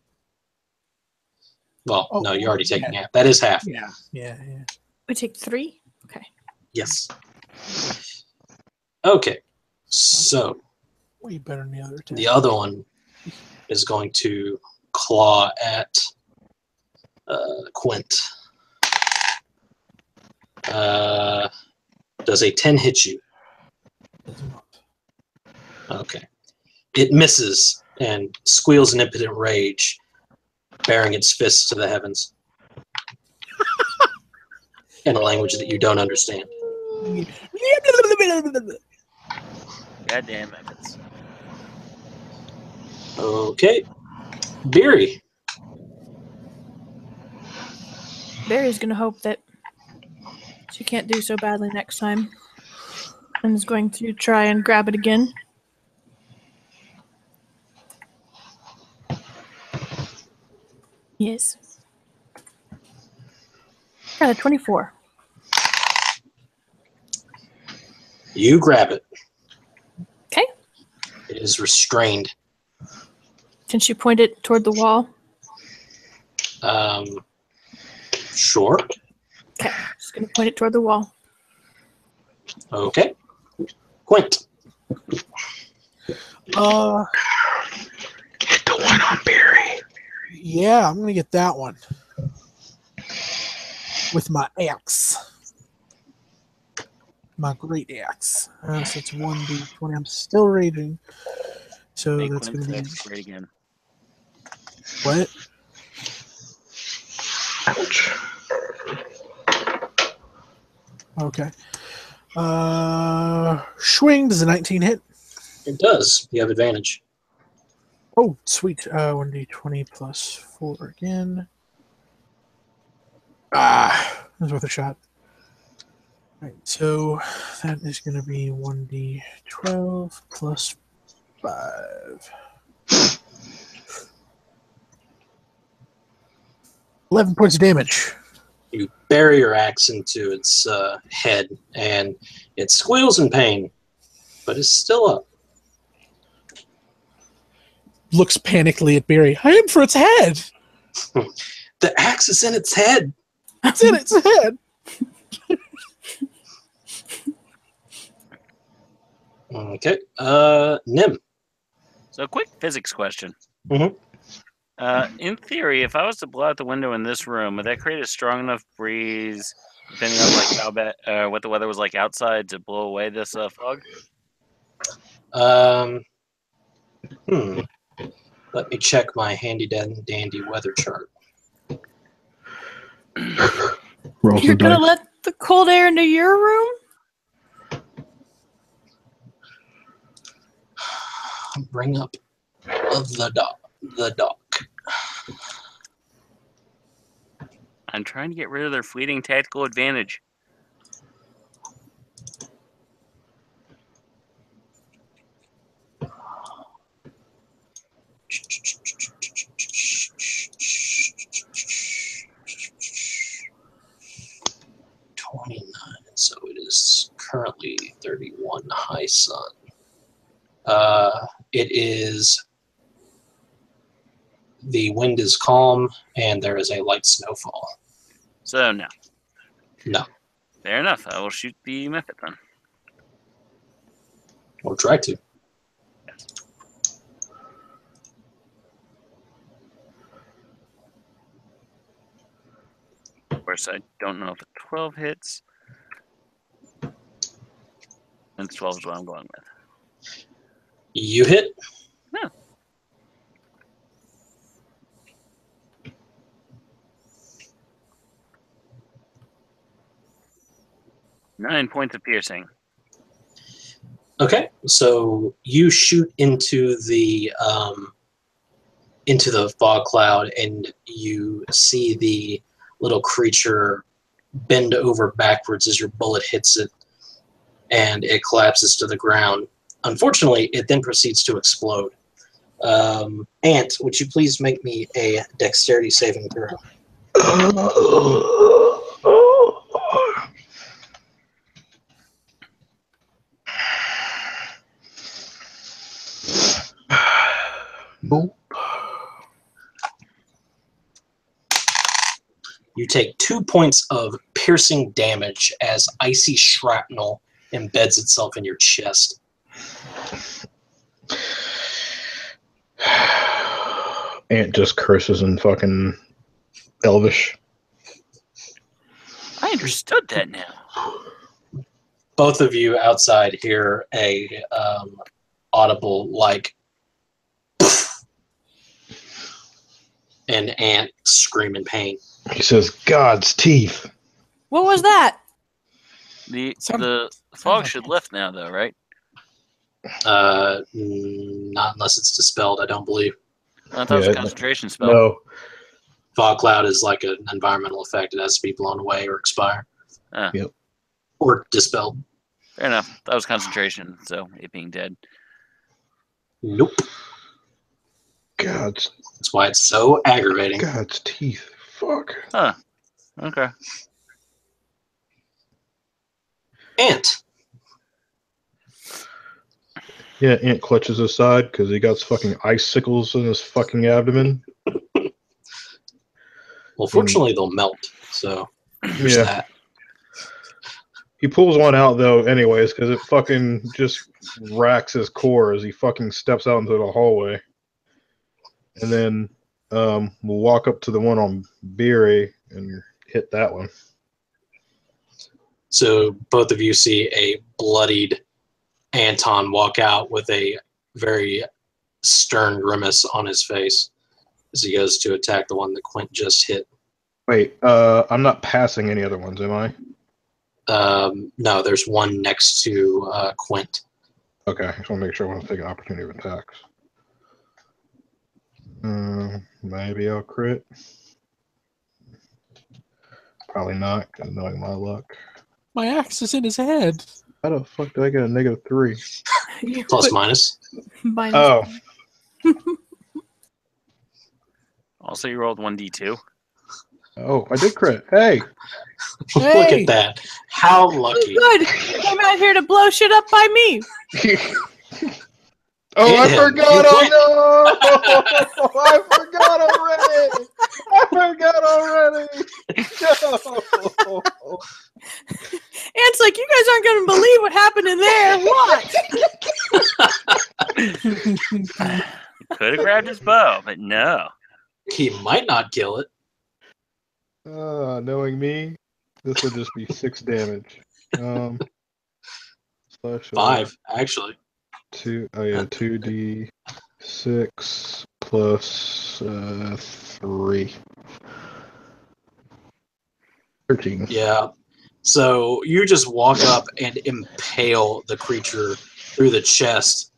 Well, no, you're already taking half. That is half. Yeah. We take 3? Okay. Yes. Okay. So Way better than the other attack. the other one is going to claw at Quint. Does a 10 hit you? Does not. Okay. It misses and squeals in impotent rage, baring its fists to the heavens in a language that you don't understand. Goddamn mephits. Okay. Biri. Barry's going to hope that she can't do so badly next time. And is going to try and grab it again. Yes. Got a 24. You grab it. Okay. It is restrained. Can she point it toward the wall? Sure. Okay. Just going to point it toward the wall. Okay. Quint. Hit the one on Biri. Yeah, I'm going to get that one. With my axe. My great axe. So it's 1d20. I'm still raging. So Make that's going to be... Quint's great again. What? Ouch. Okay. Swing, does a 19 hit? It does. You have advantage. Oh, sweet. 1d20 plus 4 again. That's worth a shot. All right, so that is going to be 1d12 plus 5. 11 points of damage. You bury your axe into its head, and it squeals in pain, but it's still up. Looks panically at Biri. I am for its head. The axe is in its head. It's in its head. Okay. Nim. So, quick physics question. Mhm. In theory, if I was to blow out the window in this room, would that create a strong enough breeze, depending on like how bad, what the weather was like outside, to blow away this fog? Let me check my handy dandy weather chart. You're gonna let the cold air into your room? Bring up the dock. I'm trying to get rid of their fleeting tactical advantage. So it is currently 31 high sun. It is. The wind is calm, and there is a light snowfall. So, no. No. Fair enough. I will shoot the mephit then. Or try to. Yes. Of course, I don't know if a 12 hits. And 12 is what I'm going with. You hit? No. Nine points of piercing. Okay, so you shoot into the fog cloud, and you see the little creature bend over backwards as your bullet hits it, and it collapses to the ground. Unfortunately, it then proceeds to explode. Ant, would you please make me a dexterity saving throw? Boop. You take 2 points of piercing damage as icy shrapnel embeds itself in your chest. Ant just curses in fucking Elvish. I understood that now. Both of you outside hear a audible, like, an ant scream in pain. He says, God's teeth. What was that? The fog like should it. lift now, though, right? Not unless it's dispelled, I don't believe. I thought it was Yeah, a concentration spell. No. Fog cloud is like an environmental effect. It has to be blown away or expire. Yep. Or dispelled. Fair enough. That was concentration, so it being dead. Nope. God's That's why it's so aggravating. God's teeth. Fuck. Huh. Okay. Ant. Yeah, Ant clutches his side because he got fucking icicles in his fucking abdomen. Well, fortunately, they'll melt. So, there's Yeah. that. He pulls one out, though, anyways, because it fucking just racks his core as he fucking steps out into the hallway. And then we'll walk up to the one on Biri and hit that one. So, both of you see a bloodied Anton walk out with a very stern grimace on his face as he goes to attack the one that Quint just hit. Wait, I'm not passing any other ones, am I? No, there's one next to Quint. Okay, I just want to make sure I want to take an opportunity of attacks. Maybe I'll crit. Probably not, because knowing my luck. My axe is in his head. How the fuck did I get a -3? You Plus put minus. minus Oh, Also, you rolled 1d2. oh, I did crit. Hey, Look Hey! at that. How lucky. Good. You came out here to blow shit up by me. oh, I Hit him. forgot. You Oh no, I forgot already. I forgot already. No. Ant's like, you guys aren't going to believe what happened in there. What? Could have grabbed his bow, but no. He might not kill it. Knowing me, this will just be 6 damage. Slash 5, actually. 2d6 plus 3. 13. Yeah. So you just walk up and impale the creature through the chest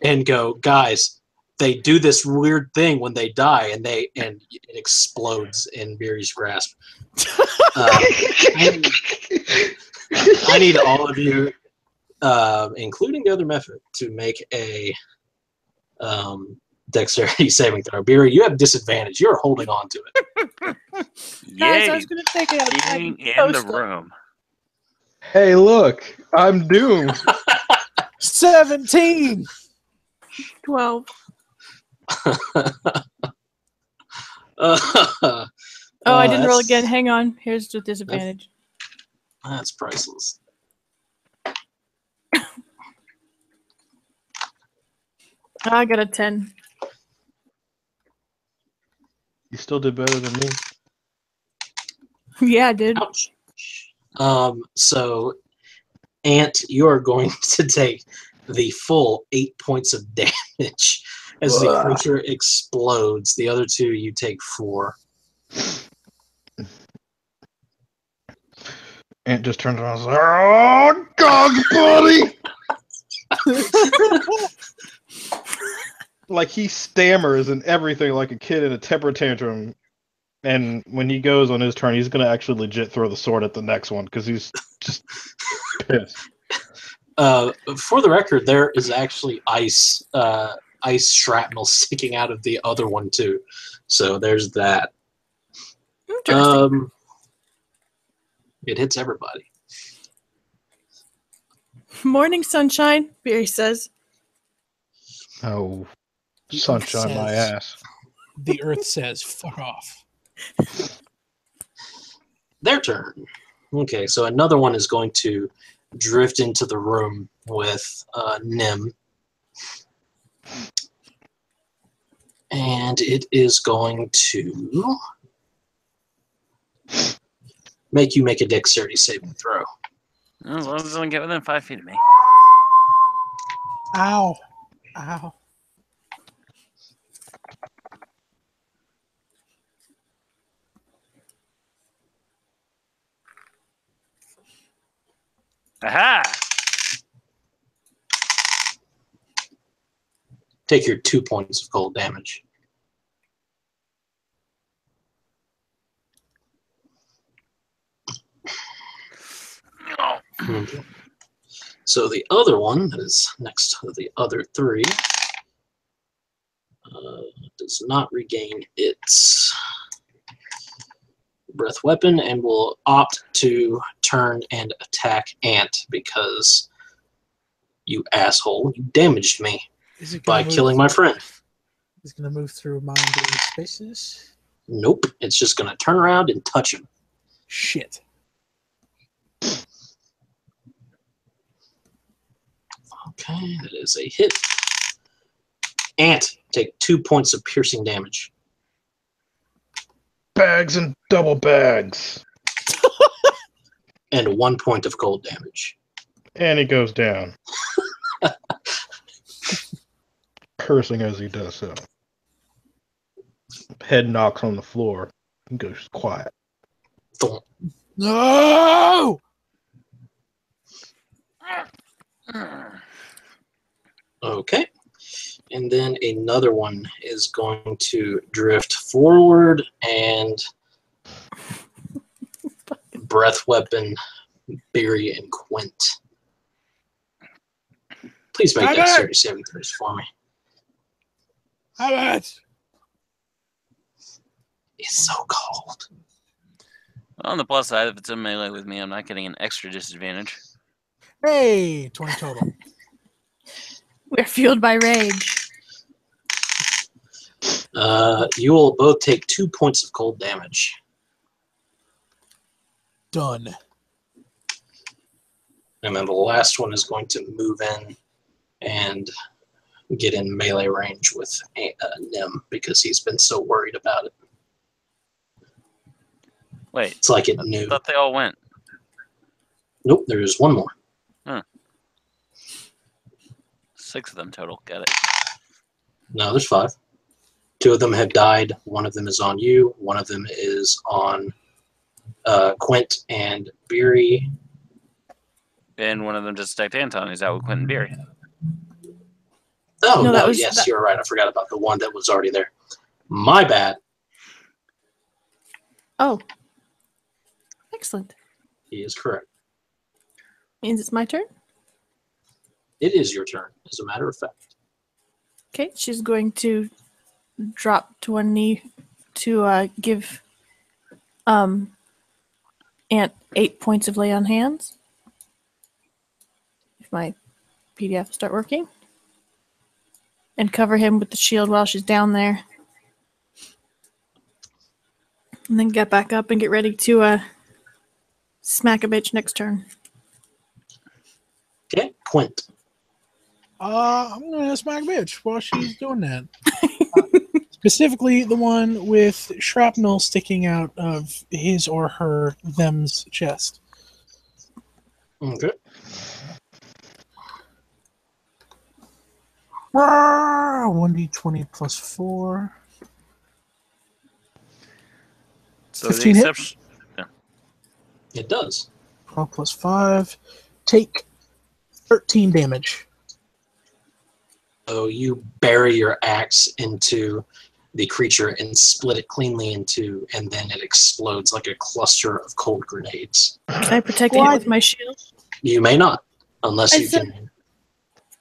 and go, guys, they do this weird thing when they die, and it explodes in Biri's grasp. I need all of you, including the other mephit, to make a dexterity saving throw. Biri, you have disadvantage. You're holding on to it. Guys, Yay! I was going to take it outside Being and in toast the it. room. Hey, look, I'm doomed. 17. 12. Oh, I didn't roll again. Hang on. Here's the disadvantage. That's priceless. I got a 10. You still did better than me. Yeah, I did. Ouch. So, Ant, you are going to take the full 8 points of damage as the creature explodes. The other 2, you take 4. Ant just turns around and says, "Oh, God, buddy!" Like, he stammers and everything like a kid in a temper tantrum. And when he goes on his turn, he's going to actually legit throw the sword at the next one because he's just pissed. For the record, there is actually ice shrapnel sticking out of the other one too. So there's that. Interesting. It hits everybody. Morning, sunshine, Biri says. Oh, The sunshine earth my says- ass. The earth says, fuck off. Their turn. Okay, so another one is going to drift into the room with Nim. And it is going to make you make a dexterity saving throw. As long as it doesn't get within 5 feet of me. Ow. Ow. Aha! Take your 2 points of cold damage. Okay. So the other one that is next to the other 3 does not regain its breath weapon and will opt to turn and attack Ant because you asshole, you damaged me Is it by gonna killing my friend. It's going to move through mind-blowing spaces. Nope, it's just going to turn around and touch him. Shit. Okay, that is a hit. Ant, take 2 points of piercing damage. Bags and double bags. And 1 point of cold damage. And he goes down. Cursing as he does so. Head knocks on the floor. He goes quiet. Thump. No! Okay. And then another one is going to drift forward and breath weapon Biri and Quint. Please make dexterity saving throws for me. How about? It's so cold. On the plus side, if it's in melee with me, I'm not getting an extra disadvantage. Hey, 20 total. We're fueled by rage. You will both take 2 points of cold damage. Done. And then the last one is going to move in and get in melee range with Nim because he's been so worried about it. Wait, It's like it I knew. thought they all went. Nope, there's one more. 6 of them total. Got it. No, there's 5. 2 of them have died. 1 of them is on you. 1 of them is on Quint and Biri. And one of them just attacked Anton, who's out with Quint and Biri. Oh, No, no, that was- yes, that- you're right. I forgot about the one that was already there. My bad. Oh. Excellent. He is correct. Means it's my turn? It is your turn, as a matter of fact. Okay, she's going to drop to one knee to give Ant 8 points of lay on hands. If my PDF will start working. And cover him with the shield while she's down there. And then get back up and get ready to smack a bitch next turn. Okay, Quint. I'm gonna smack a bitch while she's doing that. Specifically, the one with shrapnel sticking out of his or her them's chest. Okay. 1d20 plus 4. So the 15 hit? exception. It does. 12 plus 5. Take 13 damage. So you bury your axe into the creature and split it cleanly in 2, and then it explodes like a cluster of cold grenades. Can I protect him with my shield? You may not, unless I you said- can.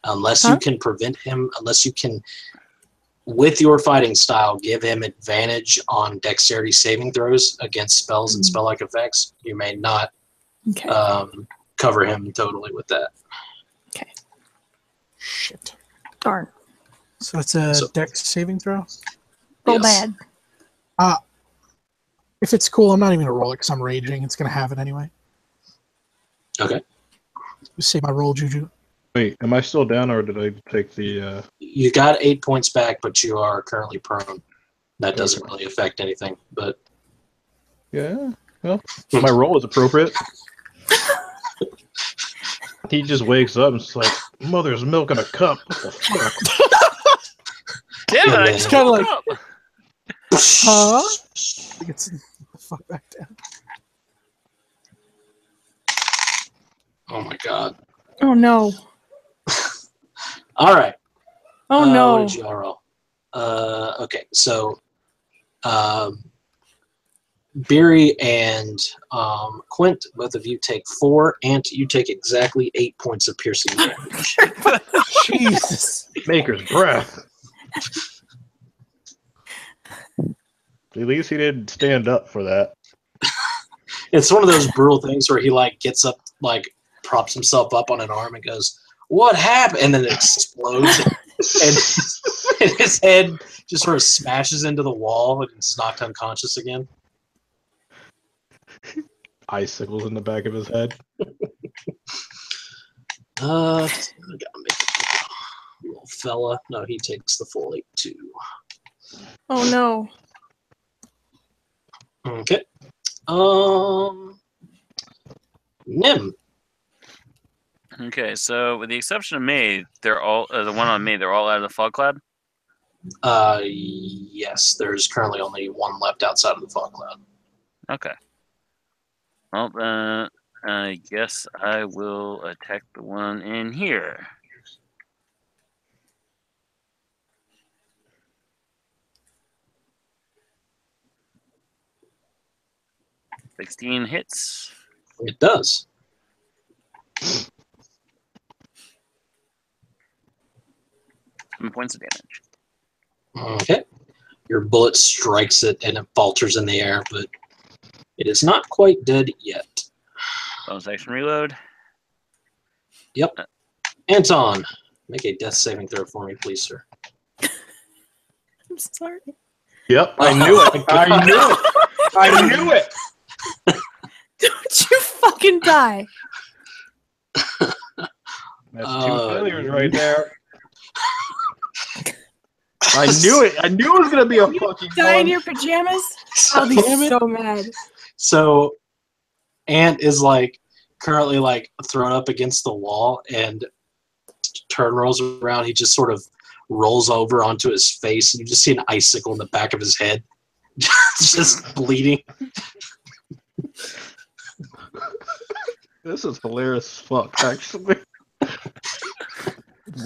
Unless Huh? you can prevent him, unless you can, with your fighting style, give him advantage on dexterity saving throws against spells and spell-like effects, you may not Okay. cover him totally with that. Okay. Shit. Darn. So it's a So- dex saving throw? Roll Yes. bad. If it's cool, I'm not even going to roll it because I'm raging. It's going to have it anyway. Okay. Just say my roll, Juju. Wait, am I still down, or did I take the? You got 8 points back, but you are currently prone. That doesn't really affect anything, but Yeah. Well, my roll is appropriate. He just wakes up and it's like, "Mother's milk in a cup." What the fuck? Damn it! I And just then- kinda woke like- up. Huh? Get the fuck back down. oh my god. Oh no. All right. Oh What no. did y'all roll? Okay, so Biri and Quint, both of you take 4, and you take exactly 8 points of piercing damage. Jesus. Maker's breath. At least he didn't stand up for that. It's one of those brutal things where he like gets up, like props himself up on an arm and goes, "What happened?" And then it explodes, and his head just sort of smashes into the wall and he's knocked unconscious again. Icicles in the back of his head. I gotta make it little fella. No, he takes the full 8 too. Oh no. Okay. Nim. Okay, so with the exception of me, they're all the one on me. They're all out of the fog cloud. Yes, there's currently only 1 left outside of the fog cloud. Okay. Well, I guess I will attack the one in here. "16 hits. It does. 7 points of damage. Okay. Your bullet strikes it and it falters in the air, but it is not quite dead yet. Bonus action reload. Yep. Anton, make a death saving throw for me, please, sir. I'm sorry. Yep, I knew it. I knew it. I knew it. Don't you fucking die. That's 2 failures right there. I knew it. I knew it was gonna be a fucking Die in one. your pajamas? I'll be so mad. So Ant is like currently like thrown up against the wall, and turn rolls around. He just sort of rolls over onto his face, and you just see an icicle in the back of his head, just bleeding. This is hilarious as fuck, actually.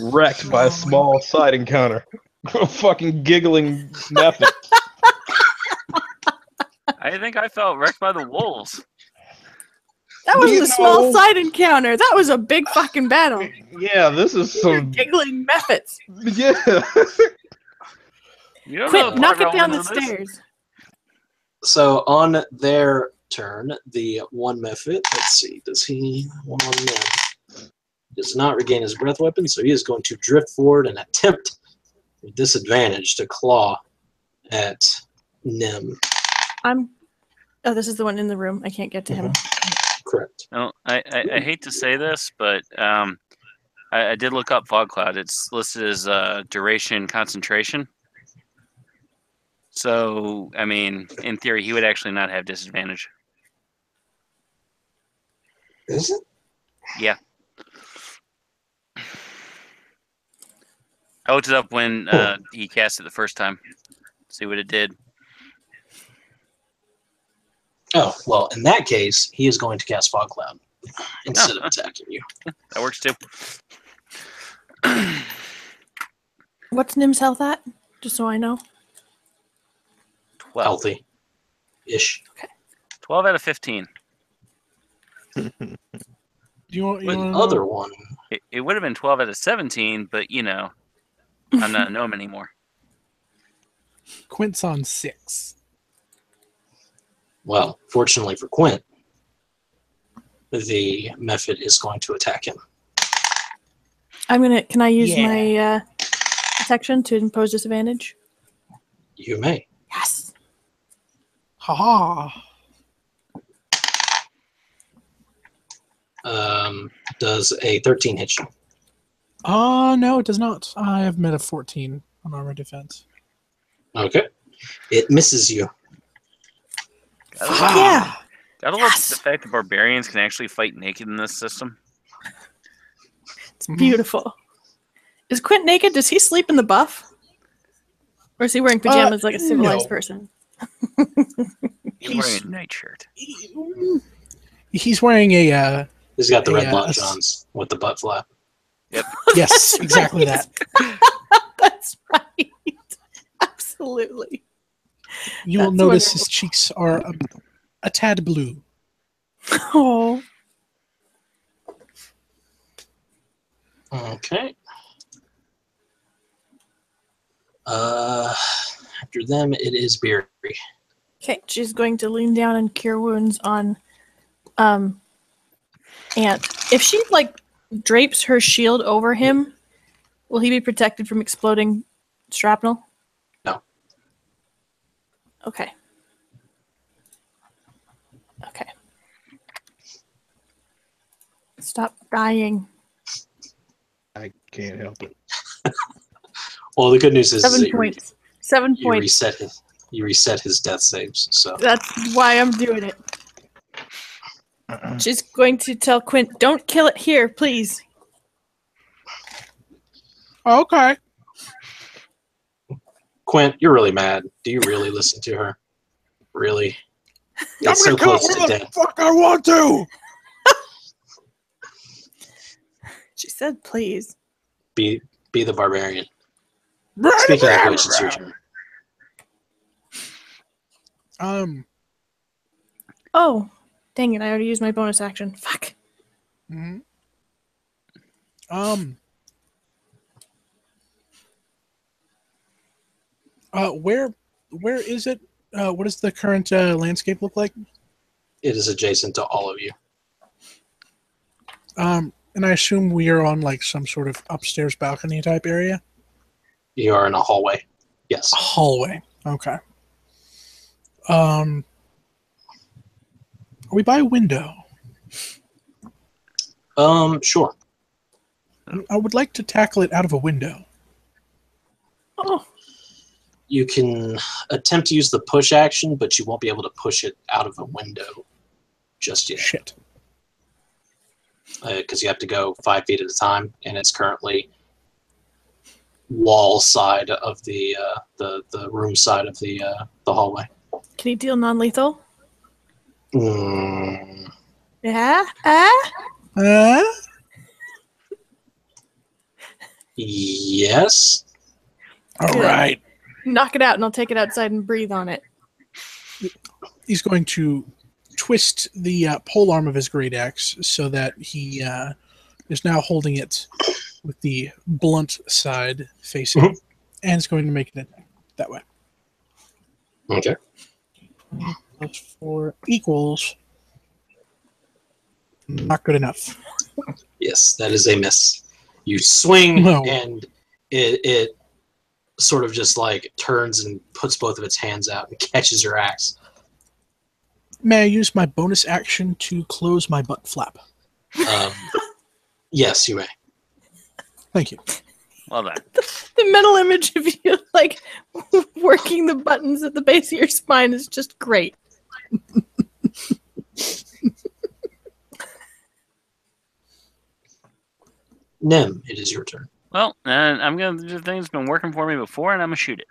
Wrecked by a small side encounter. A fucking giggling mephit. I think I felt wrecked by the wolves. That wasn't You a small know- side encounter. That was a big fucking battle. Yeah, this is These are some. giggling mephits. Yeah. You don't Quint, know knock it part down the elements of this? stairs. So on their turn, the one mephit, let's see, does he one on them? Does not regain his breath weapon, so he is going to drift forward and attempt with disadvantage to claw at Nim. Oh, this is the one in the room. I can't get to him. Correct. No, I hate to say this, but I did look up fog cloud. It's listed as duration concentration. So, I mean, in theory, he would actually not have disadvantage. Is it? Yeah. I looked it up when he cast it the first time. See what it did. Oh, well, in that case, he is going to cast Fog Cloud instead of attacking you. That works too. What's Nim's health at? Just so I know. 12. Healthy-ish. 12 out of 15. Do you want The to other one, It would have been 12 out of 17, but, you know, I'm not a gnome anymore. Quint's on 6. well, fortunately for Quint, the mephit is going to attack him. Can I use Yeah. my protection to impose disadvantage? You may. Yes. Haha. Does a 13 hit you? No, it does not. I have met a 14 on armor defense. Okay. It misses you. Gotta Fuck love, yeah. gotta love the fact that barbarians can actually fight naked in this system. It's beautiful. Is Quint naked? Does he sleep in the buff? Or is he wearing pajamas like a civilized no. person? He's wearing a nightshirt. He's wearing a He's got the red Yeah, long johns with the butt flap. yes, exactly that. That's right. Absolutely. You will That's notice wonderful. his cheeks are a tad blue. Oh. Okay. After them, it is Biri. Okay, she's going to lean down and cure wounds on Ant. If she drapes her shield over him, will he be protected from exploding shrapnel? No. Okay. Okay. Stop dying. I can't help it. Well, the good news is 7 that points. 7 you points. reset his death saves. So That's why I'm doing it. She's going to tell Quint, don't kill it here, please. Okay. Quint, you're really mad. Do you really listen to her? Really? It's so close to death. Fuck, I want to. She said, please. Be the barbarian. Speaking of which, it's your turn. Oh, dang it, I already used my bonus action. Fuck. mhm. Where is it? What does the current landscape look like? It is adjacent to all of you. And I assume we are on some sort of upstairs balcony type area. You are in a hallway. Yes. A hallway. Okay. Are we by a window? Sure. I would like to tackle it out of a window. Oh, You can attempt to use the push action, but you won't be able to push it out of a window just yet. Shit. Because you have to go 5 feet at a time, and it's currently wall side of the room side of the hallway. Can he deal non-lethal? Mm. Yeah? Yes. All Good. right. Knock it out, and I'll take it outside and breathe on it. He's going to twist the pole arm of his great axe so that he is now holding it with the blunt side facing, and is going to make an attack that way. Okay. Plus 4 equals. Not good enough. Yes, that is a miss. You swing, No. and it sort of just like turns and puts both of its hands out and catches your axe. May I use my bonus action to close my butt flap? Yes, you may. Thank you. Well done. The mental image of you, like, working the buttons at the base of your spine is just great. Nim, it is your turn. Well, I'm going to do the thing that's been working for me before, and I'm going to shoot it.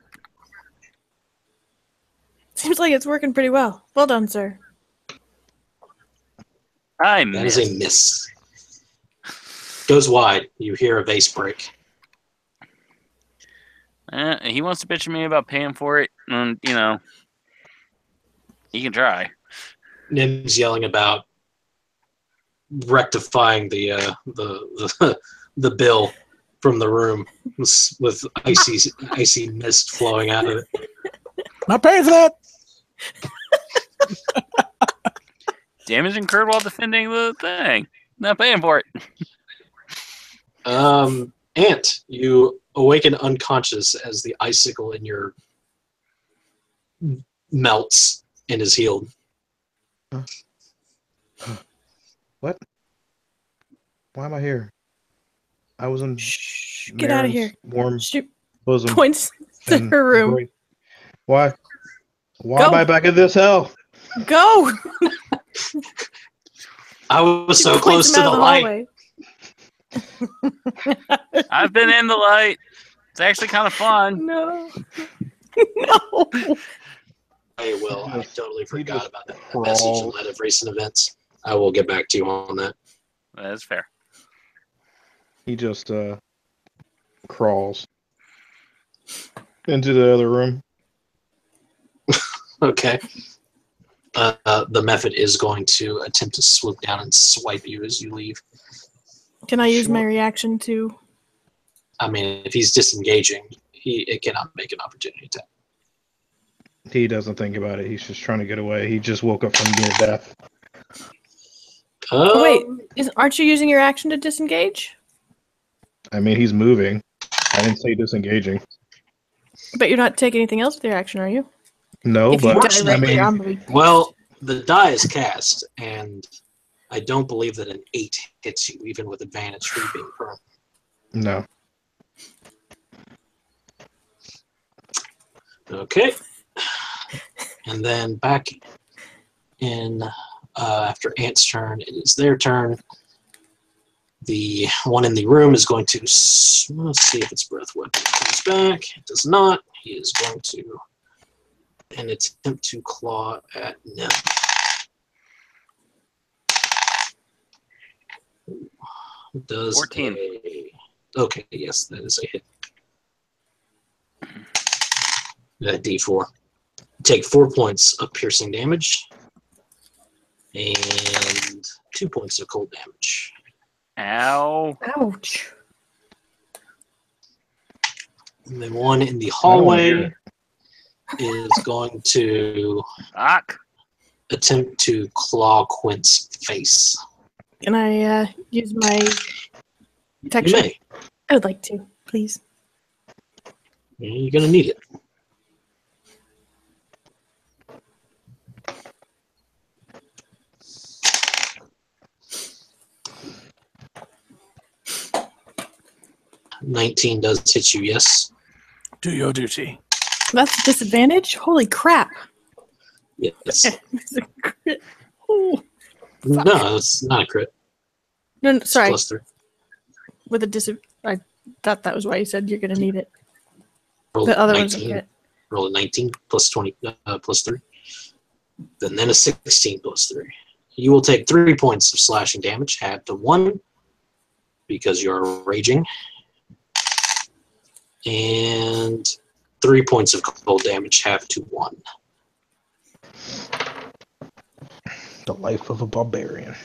Seems like it's working pretty well. Well done, sir. I That missed. is a miss. Goes wide. You hear a vase break. He wants to bitch at me about paying for it, and, you know, he can try. Nim's yelling about rectifying the bill from the room with icy mist flowing out of it. Not paying for that. Damage incurred while defending the thing. Not paying for it. Ant, you awaken unconscious as the icicle in your melts and is healed. What? Why am I here? I was in Shh, get out of Marin's here. warm She bosom. points to and her room. embrace. Why? Why Go. am I back in this hell? Go! I was She so points close him to out the of light. hallway. I've been in the light. It's actually kind of fun. No. No. I will. I just- totally he forgot just about that message in crawls. light of recent events. I will get back to you on that. That's fair. He just crawls into the other room. Okay. The mephit is going to attempt to swoop down and swipe you as you leave. Can I use my Sure. reaction to... I mean, if he's disengaging, it cannot make an opportunity attack. He doesn't think about it. He's just trying to get away. He just woke up from near death. Oh, wait. Aren't you using your action to disengage? I mean, he's moving. I didn't say disengaging. But you're not taking anything else with your action, are you? No, If you but die I right mean, there, I'm gonna be Well, the die is cast, and I don't believe that an 8 hits you, even with advantage for you being prone. no. Okay. And then back in after Ant's turn, it is their turn. The one in the room is going to let's see if its breath weapon comes back. It does not. He is going to an attempt to claw at Nim. Does 14. Okay, yes, that is a hit. That D4. Take 4 points of piercing damage and 2 points of cold damage. Ow. Ouch. And then one in the I don't wanna hear hallway is going to Fuck. attempt to claw Quint's face. Can I use my You protection? may. I would like to, please. You're going to need it. $19 does hit you, yes. Do your duty. That's a disadvantage? Holy crap. Yes. It's a crit. Oh, No, it's not a crit. no, It's sorry. +3. With a I thought that was why you said you're going to need it. Roll The other one's a 19. crit. Roll a 19 plus 20 plus 3. Then a 16 plus 3. You will take 3 points of slashing damage, add to 1 because you're raging, and 3 points of cold damage, half to 1. The life of a barbarian.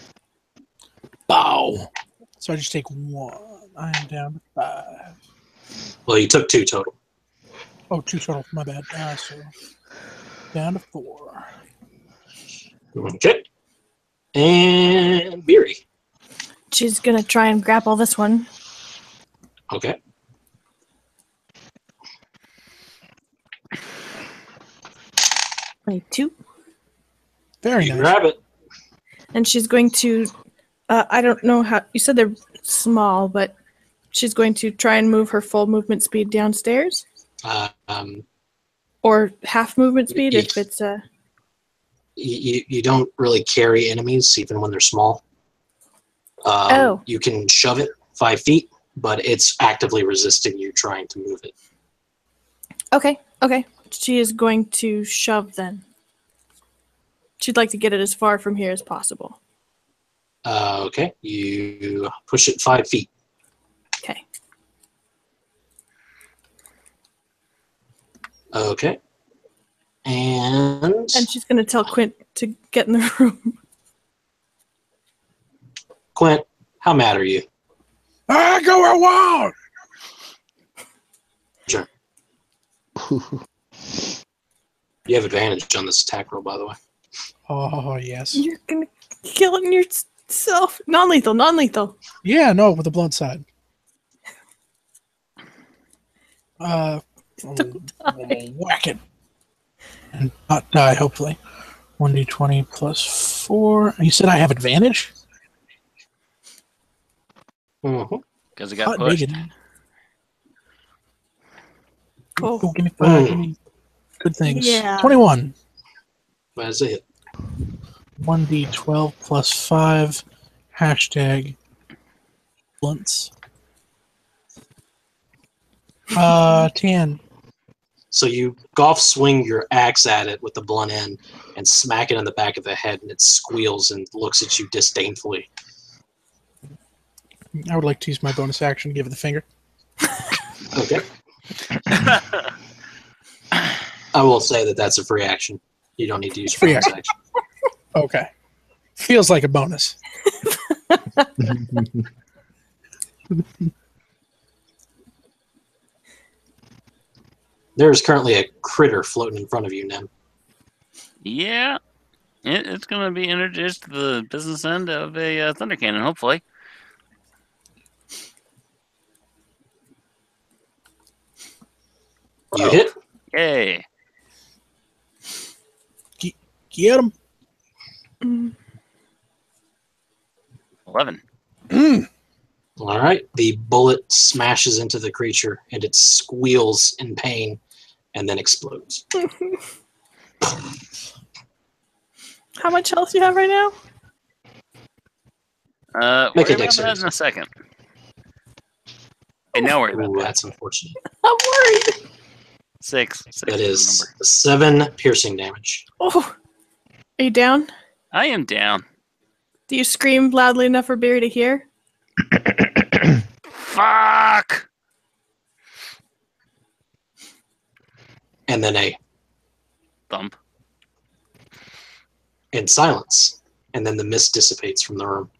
Bow. So I just take 1. I am down to 5. Well, you took 2 total. Oh, 2 total. My bad. So down to 4. Okay. And Biri. She's going to try and grapple this one. Okay. Two. Very You nice. grab it. And she's going to, I don't know how, you said they're small, but she's going to try and move her full movement speed downstairs? Or half movement speed if it's a... You don't really carry enemies even when they're small. You can shove it 5 feet, but it's actively resisting you trying to move it. Okay. She is going to shove then. She'd like to get it as far from here as possible. Okay. You push it 5 feet. Okay. Okay. And she's going to tell Quint to get in the room. Quint, how mad are you? I go a wild. Sure. You have advantage on this attack roll, by the way. Oh, yes. You're going to kill yourself. Non-lethal. Yeah, no, with the blunt side. Whack it. And not die, hopefully. 1d20 plus 4. You said I have advantage? Mm-hmm. Because it got Hot pushed. diggity. Cool. Give me 5. Give me good things. Yeah. 21. That's a hit. 1d12 plus 5. Hashtag blunts. 10. So you golf swing your axe at it with the blunt end and smack it in the back of the head, and it squeals and looks at you disdainfully. I would like to use my bonus action to give it the finger. Okay. I will say that that's a free action. You don't need to use Free bonus action. Okay. Feels like a bonus. There is currently a critter floating in front of you, Nim. Yeah. It's going to be introduced to the business end of a thunder cannon, hopefully. You hit. Yay. Get him. 11. All right. The bullet smashes into the creature, and it squeals in pain and then explodes. How much health do you have right now? Make Worry a about that dexterity. in a second. And now worry about Ooh, that. that's unfortunate. I'm worried. 6. That is is the number. 7 piercing damage. Oh. Are you down? I am down. Do you scream loudly enough for Biri to hear? Fuck! And then a Thump. in silence. And then the mist dissipates from the room.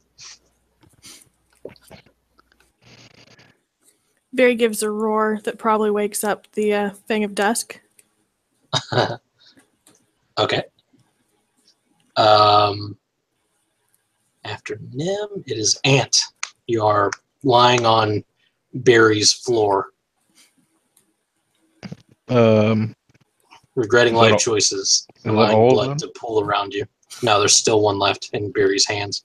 Biri gives a roar that probably wakes up the Fang of Dusk. Okay. After Nim, it is Ant. You are lying on Barry's floor, regretting Is that life all- choices, that allowing all of blood them? to pool around you. No, there's still one left in Barry's hands.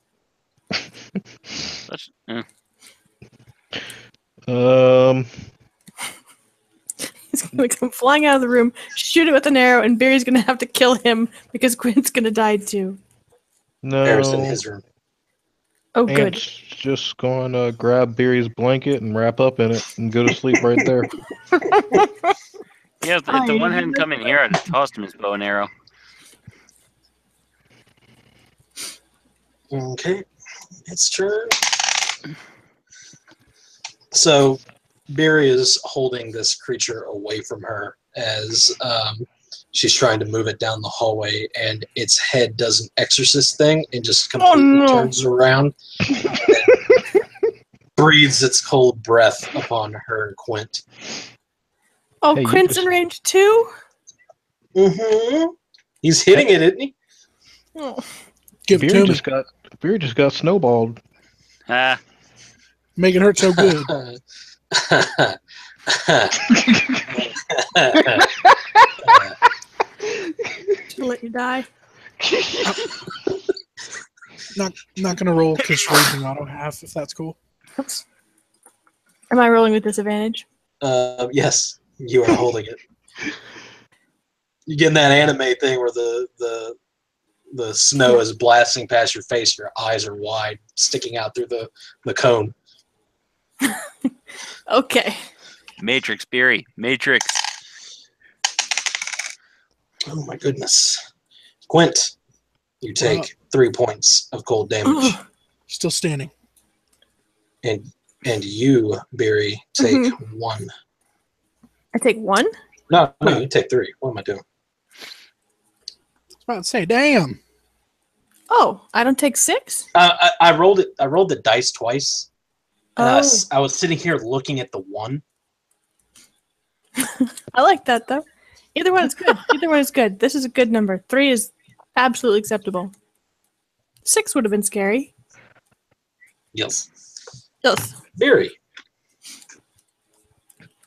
He's going to come flying out of the room, shoot it with an arrow, and Biri's going to have to kill him because Quint's going to die too. Bear's in No. his room. Oh, good. Ant's just going to grab Biri's blanket and wrap up in it and go to sleep right there. Yeah, if the one hadn't come in here, I'd have tossed him his bow and arrow. Okay, it's turn. So, Biri is holding this creature away from her as she's trying to move it down the hallway, and its head does an exorcist thing and just completely turns around and breathes its cold breath upon her and Quint. Oh, Hey, you Quint's just- in range too? Mm-hmm. He's hitting it, isn't he? Oh. Give it to me. Biri just got snowballed. Ah, Make it hurt so good. Should let you die. Not gonna roll because raging auto half if that's cool. Oops. Am I rolling with disadvantage? Yes, you are holding it. You get in that anime thing where the snow is blasting past your face, your eyes are wide, sticking out through the cone. Okay. Matrix, Biri. Matrix. Oh my goodness. Quint, you take Wow. 3 points of cold damage. Ugh. Still standing. And you, Biri, take 1. I take 1? No, you take 3. What am I doing? I was about to say, damn. Oh, I don't take 6? I rolled it. I rolled the dice twice. And Oh, I was sitting here looking at the 1. I like that though. Either one is good. Either one is good. This is a good number. 3 is absolutely acceptable. 6 would have been scary. Yes. Yes. Biri.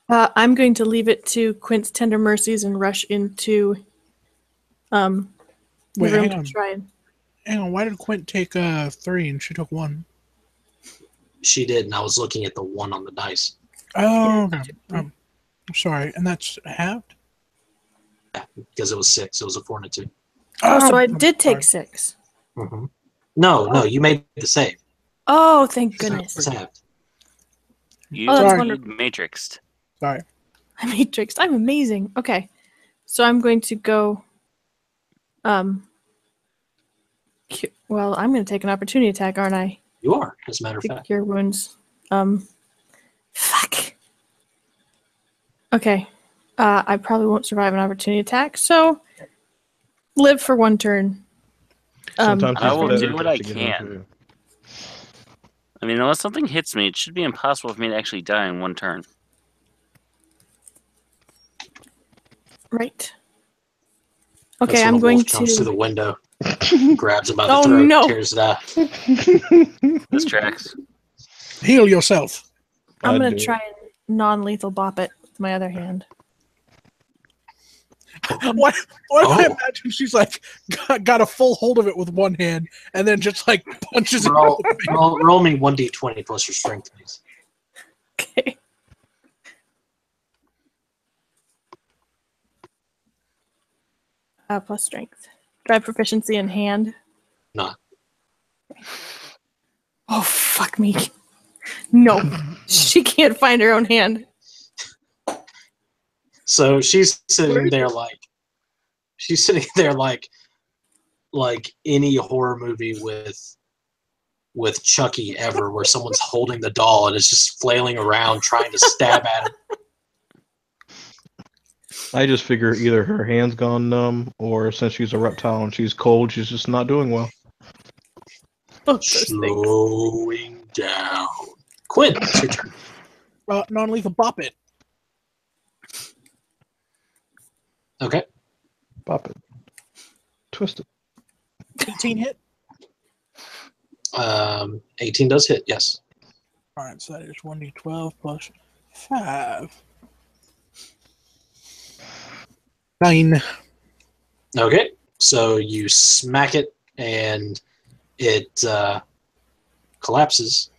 I'm going to leave it to Quint's tender mercies and rush into the Wait, room hang to on. try and. Hang on, why did Quint take 3 and she took 1? She did, and I was looking at the 1 on the dice. Oh, okay. I'm sorry. And that's halved? Because it was 6. It was a 4 and a 2. Oh, so I I'm did take sorry. 6. Mm-hmm. No, you made the save. Oh, thank So goodness. it's halved. You Oh, that's Sorry. wonderful. matrixed. Sorry. I'm matrixed. I'm amazing. Okay. So I'm going to go. Well, I'm going to take an opportunity attack, aren't I? You are, as a matter of To fact. cure wounds. Fuck. Okay. I probably won't survive an opportunity attack, so live for 1 turn. Sometimes I it's will better do what just I to get can. into it. I mean, unless something hits me, it should be impossible for me to actually die in 1 turn. Right. That's Okay, when I'm a going wolf jumps through to. the window, grabs him by the Oh, throat, no. tears it out. This tracks. Heal yourself. I'm I'd going do to it. try and non-lethal bop it with my other hand. Why do I Oh. imagine she's like got a full hold of it with one hand and then just like punches it Roll, with the face? roll me 1d20 plus your strength, please. Okay. Plus strength. Do I have proficiency in hand? Not. Oh, fuck me. No. She can't find her own hand. So she's sitting Where is there like any horror movie with Chucky ever, where someone's holding the doll and is just flailing around trying to stab at it. I just figure either her hand's gone numb, or since she's a reptile and she's cold, she's just not doing well. Both those things. Slowing down. Quint, it's your turn. Non-lethal bop it. Okay. Pop it. Twist it. 18 hit. 18 does hit, yes. All right, so that is 1d12 plus 5. 9. Okay. So you smack it and it collapses.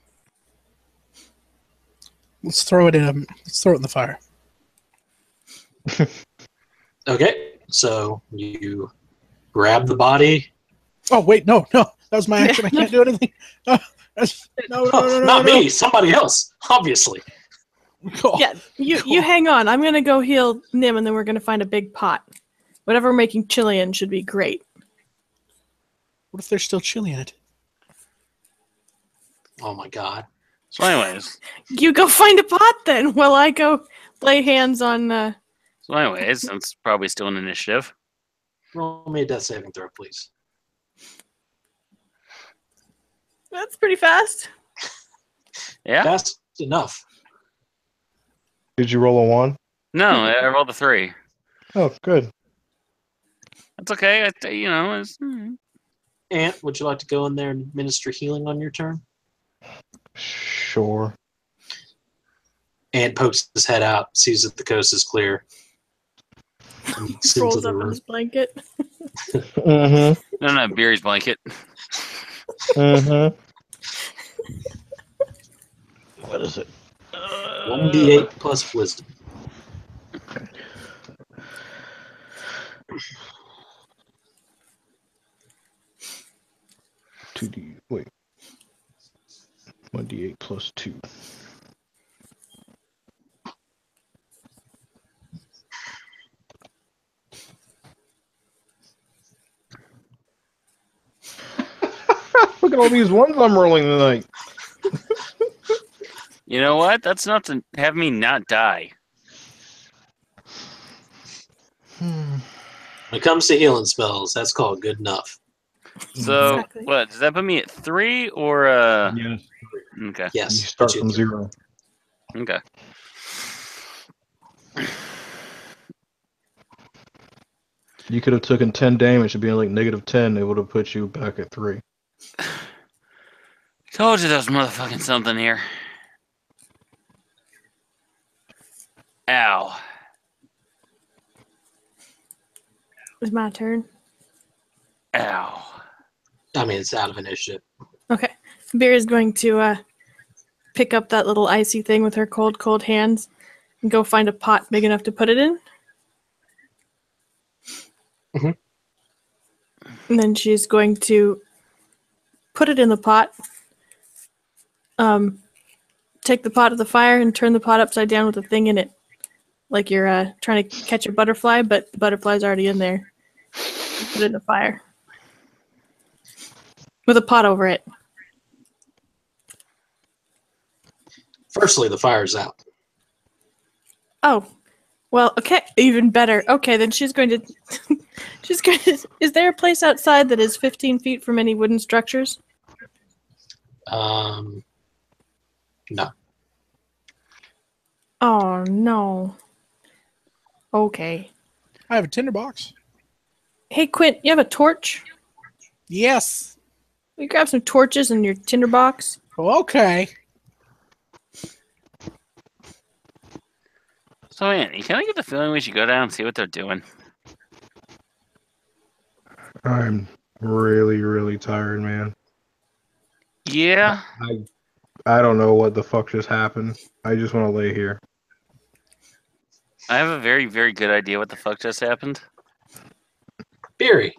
Let's throw it in. Let's throw it in the fire. Okay, so you grab the body. Oh wait, no. That was my action. I can't do anything. No. Not me. Somebody else, obviously. Oh, Yeah, you hang on. I'm gonna go heal Nim, and then we're gonna find a big pot. Whatever we're making chili in should be great. what if there's still chili in it? Oh my god. So, anyways, You go find a pot then, while I go lay hands on. That's probably still an initiative. Roll me a death saving throw, please. That's pretty fast. Yeah? That's enough. Did you roll a 1? No, I rolled a 3. Oh, good. That's okay. Ant, would you like to go in there and administer healing on your turn? Sure. Ant pokes his head out, sees that the coast is clear. And he sits Rolls into the up in room. his blanket. Mm-hmm. No, Biri's blanket. Mm-hmm. What is it? 1d8 plus wisdom. Wait. 1d8 plus 2. Look at all these ones I'm rolling tonight. You know what? That's not to have me not die. When it comes to healing spells, that's called good enough. So, Exactly. what? Does that put me at 3 or... Yes. Okay. Yes. You start but from 0. Okay. You could have taken 10 damage and being like -10. It would have put you back at 3. Told you there was motherfucking something here. Ow. It's my turn. Ow. I mean, it's out of initiative. Okay. Beer is going to pick up that little icy thing with her cold hands and go find a pot big enough to put it in. Mhm. And then she's going to put it in the pot, take the pot to the fire and turn the pot upside down with the thing in it. Like you're trying to catch a butterfly, but the butterfly's already in there. Put it in the fire. With a pot over it. Firstly, the fire's out. Oh. Well, okay, even better. Okay, then she's going to is there a place outside that is 15 feet from any wooden structures? No. Oh, no. Okay. I have a tinderbox. Hey, Quint, you have a torch? Yes. Will you grab some torches in your tinderbox? Okay. So, Annie, can I get the feeling we should go down and see what they're doing? I'm really, really tired, man. Yeah. I don't know what the fuck just happened. I just want to lay here. I have a very, very good idea what the fuck just happened. Biri,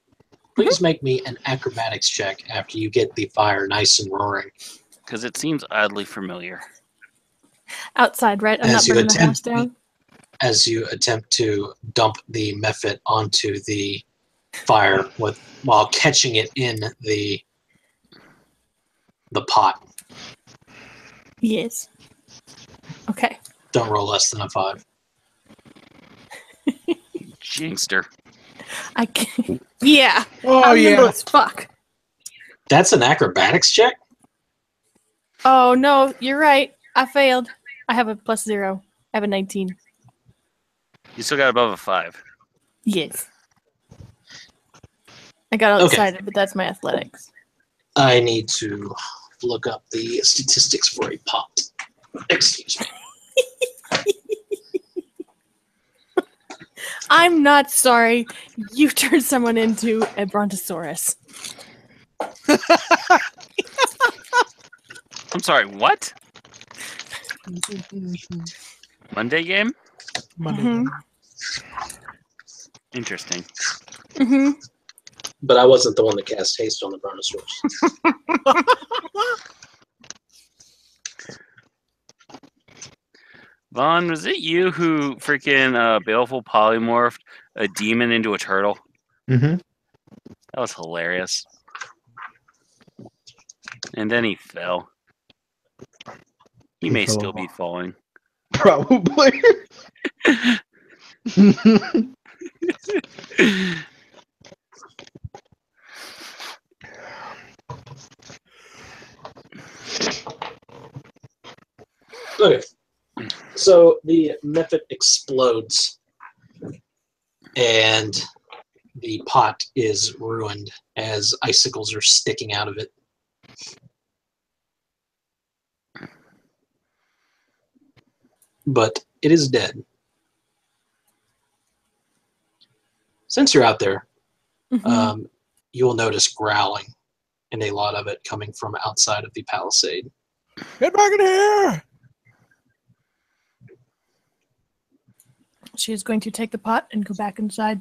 please make me an acrobatics check after you get the fire nice and roaring. Because it seems oddly familiar. Outside, right? I'm As not you burning the house attempt- down. As you attempt to dump the mephit onto the fire while catching it in the pot. Yes. Okay. Don't roll less than a 5. Jinxter. I can Yeah. Oh, I'm nimble yeah. as fuck. That's an acrobatics check? Oh, no, you're right. I failed. I have a +0. I have a 19. You still got above a 5. Yes. I got all Okay. excited, but that's my athletics. I need to look up the statistics for a pot. Excuse me. I'm not sorry. You turned someone into a brontosaurus. I'm sorry, what? Monday game? Monday. Mhm. Interesting. Mm-hmm. But I wasn't the one that cast haste on the brontosaurus. Vaughn, was it you who freaking baleful polymorphed a demon into a turtle? Mm-hmm. That was hilarious. And then he fell. He may fell still off. be falling. Probably. Okay. So the mephit explodes, and the pot is ruined as icicles are sticking out of it. But it is dead. Since you're out there, Mm-hmm. you will notice growling, and a lot of it coming from outside of the palisade. Get back in here! She is going to take the pot and go back inside.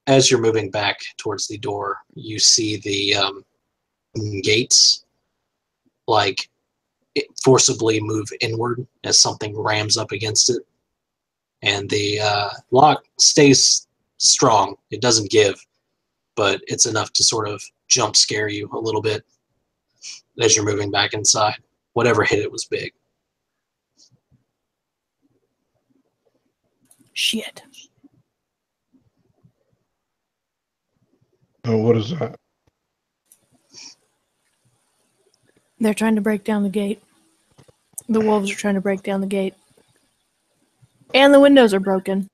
As you're moving back towards the door, you see the gates forcibly move inward as something rams up against it. And the lock stays strong. It doesn't give, but it's enough to sort of jump scare you a little bit as you're moving back inside. Whatever hit it was big. Shit. Oh, what is that? They're trying to break down the gate. The wolves are trying to break down the gate. And the windows are broken.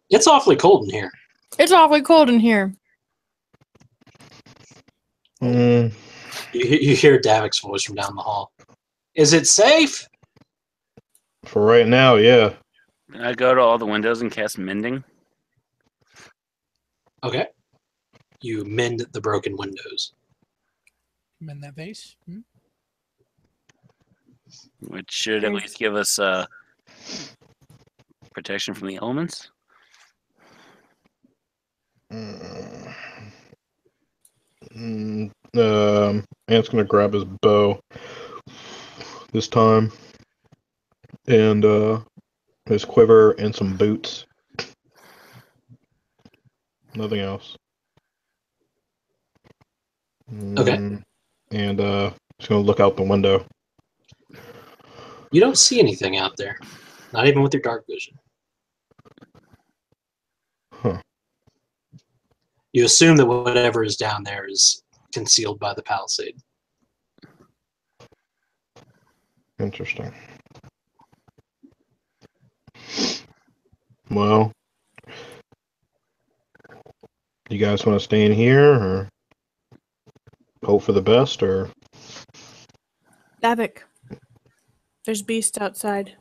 It's awfully cold in here. It's awfully cold in here. Mm, You hear Davik's voice from down the hall. Is it safe? for right now, yeah. I go to all the windows and cast mending. Okay. You mend the broken windows. Mend that vase. Which should at least give us protection from the elements. Ant's gonna grab his bow this time, and his quiver and some boots. Nothing else. Okay. And just gonna look out the window. You don't see anything out there. Not even with your dark vision. Huh. You assume that whatever is down there is concealed by the palisade. Interesting. Well, you guys want to stay in here or hope for the best, or? Davik. There's beasts outside.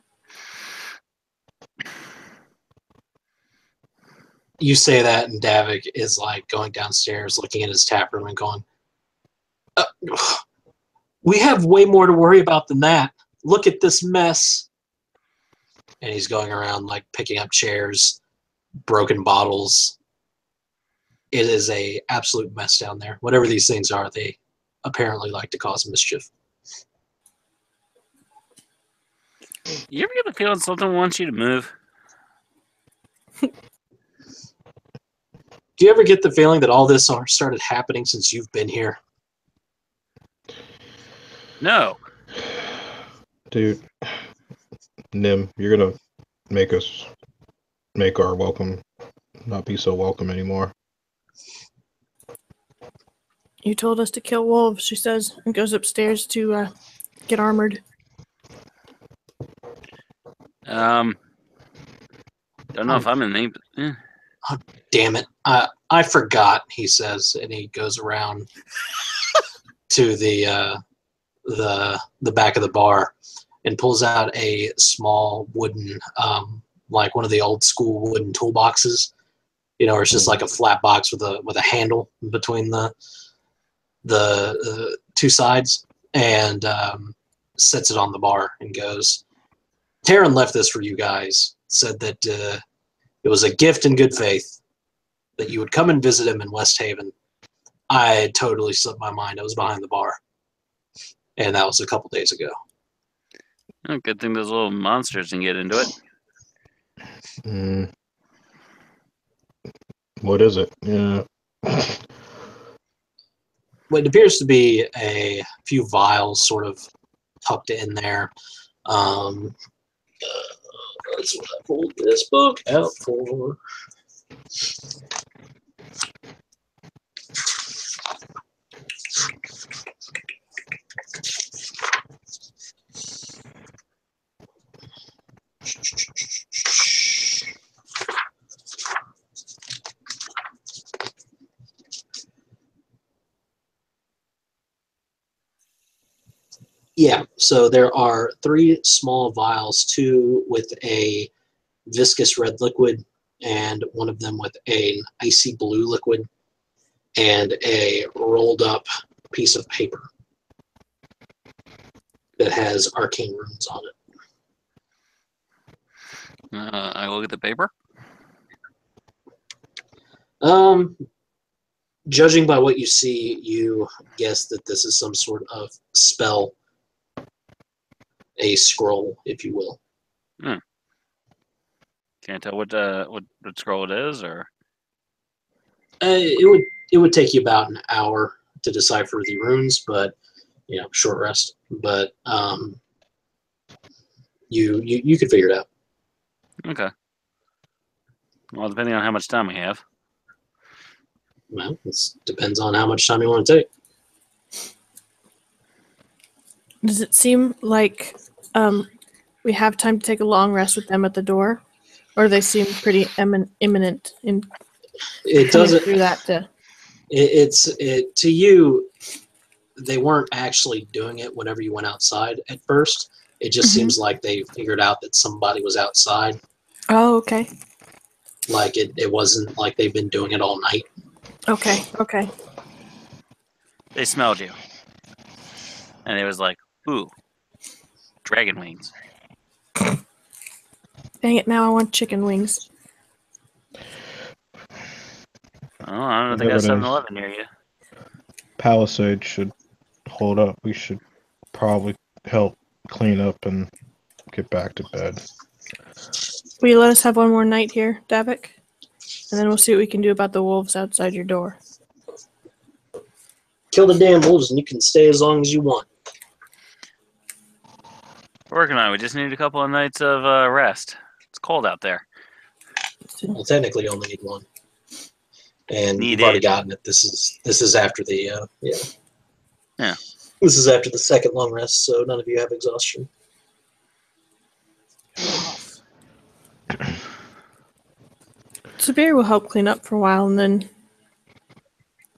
You say that, and Davik is like going downstairs, looking at his tap room and going, we have way more to worry about than that. Look at this mess. And he's going around like picking up chairs, broken bottles. It is a absolute mess down there. Whatever these things are, they apparently like to cause mischief. You ever get the feeling something wants you to move? Do you ever get the feeling that all this started happening since you've been here? No. Dude, Nim, you're gonna make our welcome not be so welcome anymore. You told us to kill wolves, she says, and goes upstairs to get armored. Don't know if I'm in the... Oh, damn it. I forgot, he says, and he goes around to the back of the bar and pulls out a small wooden, like one of the old school wooden toolboxes. You know, it's just like a flat box with a handle between the two sides, and sets it on the bar and goes, Taryn left this for you guys. Said that It was a gift in good faith that you would come and visit him in West Haven. I had totally slipped my mind. I was behind the bar. And that was a couple days ago. Oh, good thing those little monsters didn't get into it. What is it? Yeah. Well, it appears to be a few vials sort of tucked in there. That's what I pulled this book out for. Yeah, so there are 3 small vials, 2 with a viscous red liquid, and one of them with an icy blue liquid, and a rolled up piece of paper that has arcane runes on it. I look at the paper. Judging by what you see, you guess that this is some sort of spell, a scroll, if you will. Can't tell what scroll it is, or It would take you about an hour to decipher the runes, but short rest. But you could figure it out. okay. Well, depending on how much time we have. Well, it depends on how much time you want to take. Does it seem like we have time to take a long rest with them at the door? Or they seem pretty imminent in It coming doesn't. through that to... To you, they weren't actually doing it whenever you went outside at first. It just seems like they figured out that somebody was outside. Oh, okay. Like it wasn't like they've been doing it all night. Okay. They smelled you, and it was like, ooh, dragon wings. Dang it, now I want chicken wings. Oh, I don't think Whatever that's it is. 7-Eleven near you. Palisade should hold up. We should probably help clean up and get back to bed. Will you let us have one more night here, Davik? And then we'll see what we can do about the wolves outside your door. Kill the damn wolves and you can stay as long as you want. We're working on it. We just need a couple of nights of rest. It's cold out there. Well, technically, you only need one. And you've Needed. already gotten it. This is after the Yeah. This is after the second long rest, so none of you have exhaustion. So Biri will help clean up for a while, and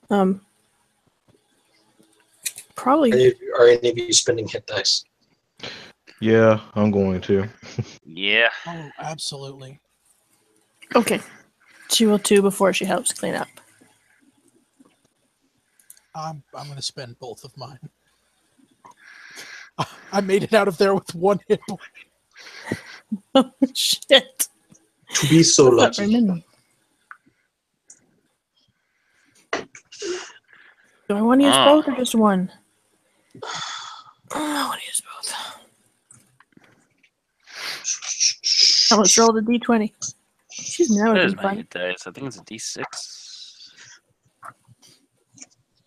then probably... Are any of you spending hit dice? Yeah, I'm going to. Yeah. Oh, absolutely. Okay. She will too before she helps clean up. I'm going to spend both of mine. I made it out of there with 1 hit point. Oh, shit. To be so Not lucky. very many. Do I want to use both or just one? I want to use both. Now let's roll the d20. She's never That is been my fun. hit dice. I think it's a D6.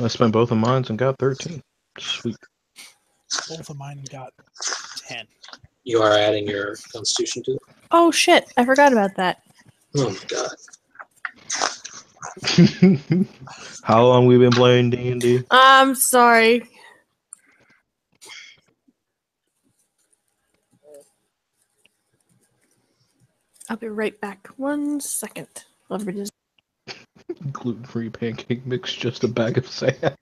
I spent both of mine and got 13. Sweet. Both of mine got 10. You are adding your constitution to it? Oh shit, I forgot about that. Oh my god. How long we been playing D&D? I'm sorry. I'll be right back. 1 second. Whatever it is. Gluten-free pancake mix, just a bag of sand.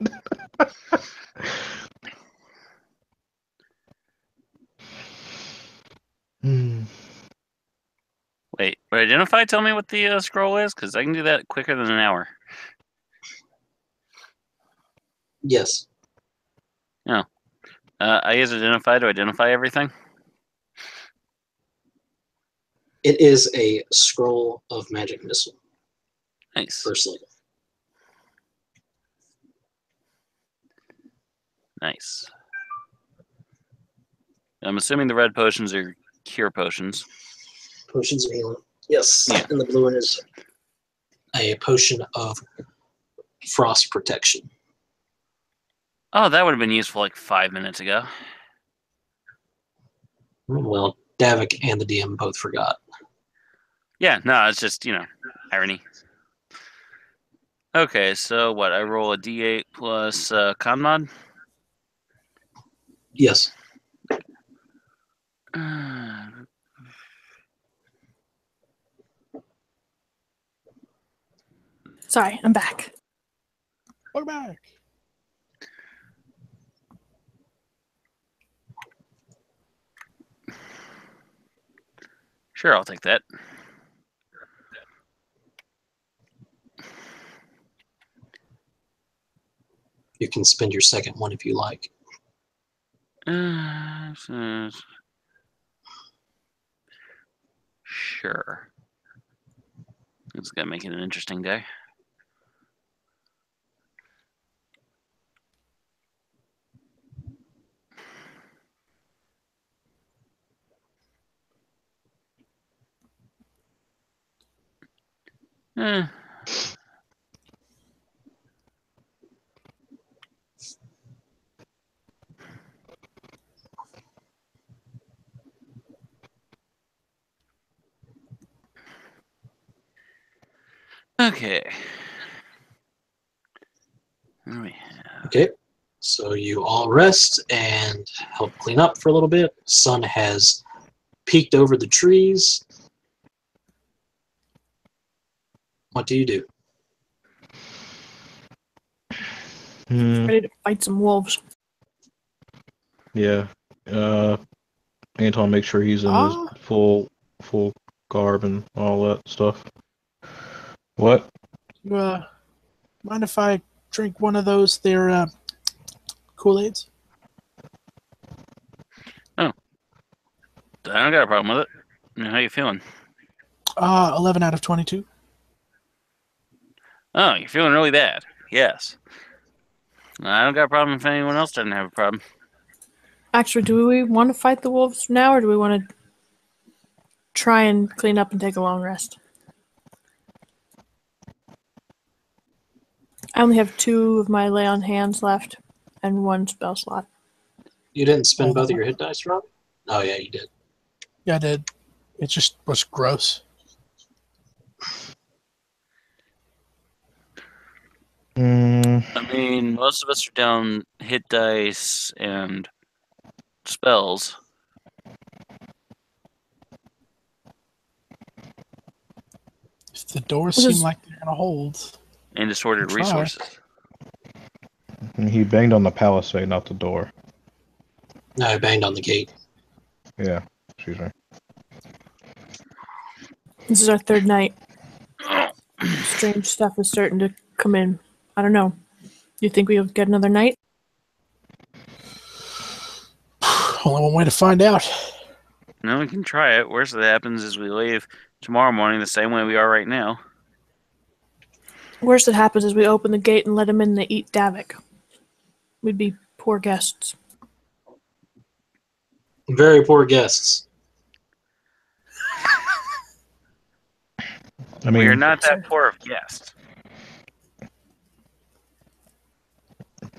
Wait, would Identify tell me what the scroll is? Because I can do that quicker than an hour. Yes. I use Identify to identify everything. It is a scroll of magic missile. Nice. First level. Nice. I'm assuming the red potions are cure potions. Potions of healing. Yes. Yeah. And the blue one is a potion of frost protection. Oh, that would have been useful like 5 minutes ago. Well, Davik and the DM both forgot. Yeah, no, it's just, irony. Okay, so what? I roll a d8 plus con mod? Yes. Sorry, I'm back. We're back. Sure, I'll take that. You can spend your second one if you like. Sure. It's going to make it an interesting day. Eh. Okay. What do we have? Okay. So you all rest and help clean up for a little bit. Sun has peeked over the trees. What do you do? Ready to fight some wolves. Yeah. Anton, make sure he's in his full garb and all that stuff. What? Mind if I drink one of those? They're Kool-Aids. Oh. I don't got a problem with it. How you feeling? 11 out of 22. Oh, you're feeling really bad. Yes. I don't got a problem if anyone else doesn't have a problem. Actually, do we want to fight the wolves now, or do we want to try and clean up and take a long rest? I only have 2 of my lay on hands left and 1 spell slot. You didn't spend both of your hit dice, Rob? Oh, yeah, you did. Yeah, I did. It just was gross. I mean, most of us are down hit dice and spells. If the doors seem like they're going to hold. And disordered Try. resources. He banged on the palisade, not the door. No, I banged on the gate. Yeah, excuse me. This is our 3rd night. Strange stuff is starting to come in. I don't know. You think we'll get another night? Only one way to find out. No, we can try it. Worst that happens is we leave tomorrow morning the same way we are right now. Worst that happens is we open the gate and let them in and they eat Davik. We'd be poor guests. Very poor guests. I mean, We are not that poor of guests. I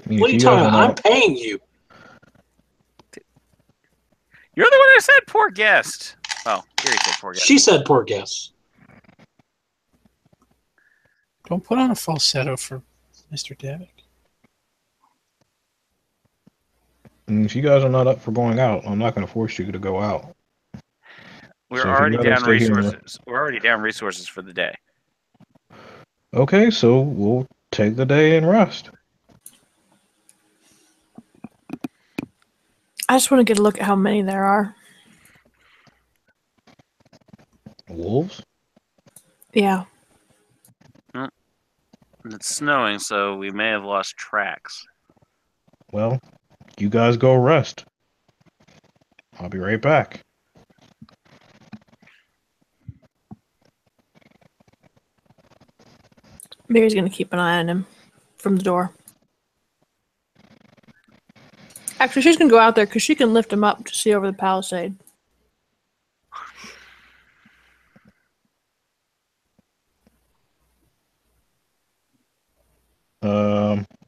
mean, What are you talking about? I'm paying you. You're the one who said poor guest. Oh, Biri said poor guest. She said poor guests. Don't put on a falsetto for Mr. Davik. If you guys are not up for going out, I'm not going to force you to go out. We're So if already you'd rather down stay here and resources. We're already down resources for the day. Okay, so we'll take the day and rest. I just want to get a look at how many there are. Wolves? Yeah. It's snowing, so we may have lost tracks. Well, you guys go rest. I'll be right back. Biri's gonna keep an eye on him from the door. Actually, she's gonna go out there because she can lift him up to see over the palisade.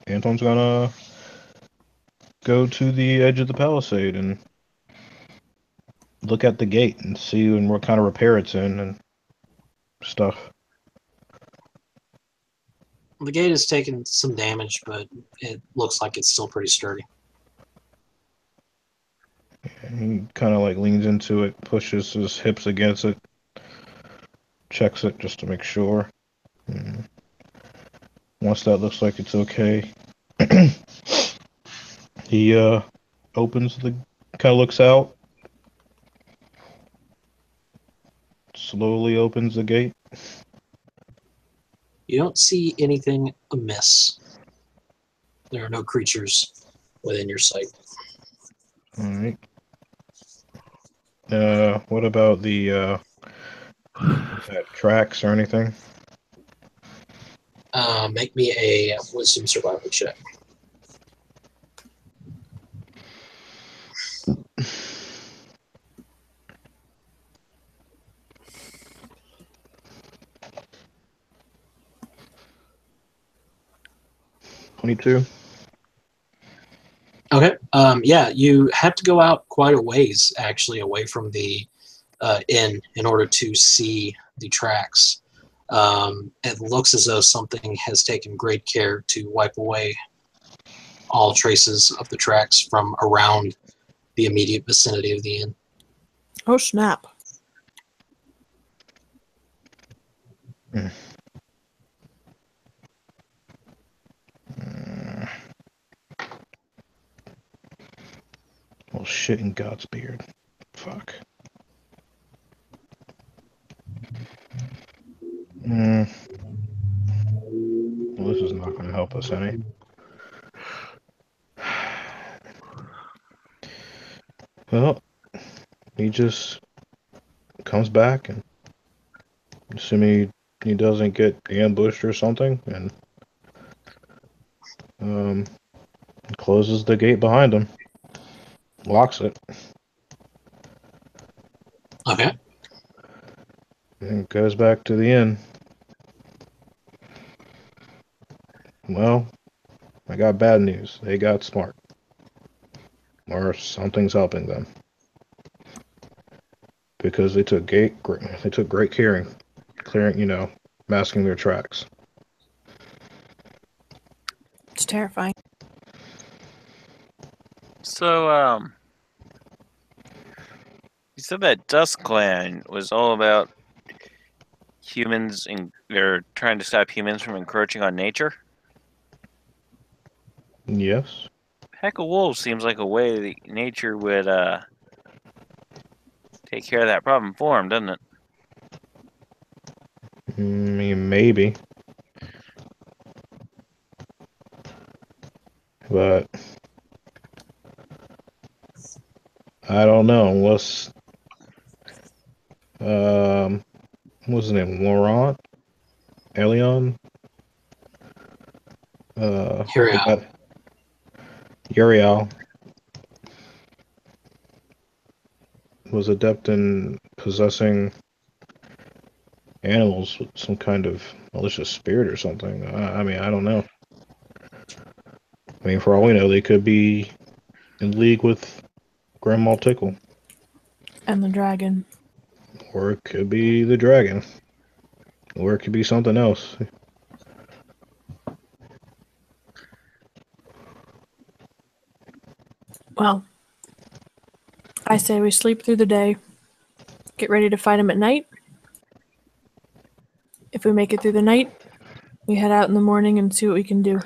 Anton's gonna go to the edge of the palisade and look at the gate and see what kind of repair it's in and stuff. The gate has taken some damage, but it looks like it's still pretty sturdy. He kind of like leans into it, pushes his hips against it, checks it just to make sure. And once that looks like it's okay, he opens the, kind of looks out, slowly opens the gate. You don't see anything amiss. There are no creatures within your sight. Alright. What about the tracks or anything? Make me a wisdom survival check. $22. Okay. Yeah, you have to go out quite a ways, actually, away from the inn in order to see the tracks. It looks as though something has taken great care to wipe away all traces of the tracks from around the immediate vicinity of the inn. Oh, snap. Well, shit in God's beard. Fuck. Well, this is not going to help us any. Well, he just comes back and assuming he doesn't get ambushed or something, and closes the gate behind him, locks it, Okay. and goes back to the inn. Well, I got bad news. They got smart. Or something's helping them. Because they took great care in clearing, masking their tracks. It's terrifying. So, you said that Dusk Clan was all about humans and they're trying to stop humans from encroaching on nature? Yes. Pack of wolves seems like a way that nature would take care of that problem for him, doesn't it? I mean, maybe. But I don't know unless what's his name? Laurent? Elion? Uriel. Uriel was adept in possessing animals with some kind of malicious spirit or something. I mean, I don't know. I mean, for all we know, they could be in league with Grandma Tickle. And the dragon. Or it could be the dragon. Or it could be something else. Well, I say we sleep through the day, get ready to fight him at night. If we make it through the night, we head out in the morning and see what we can do.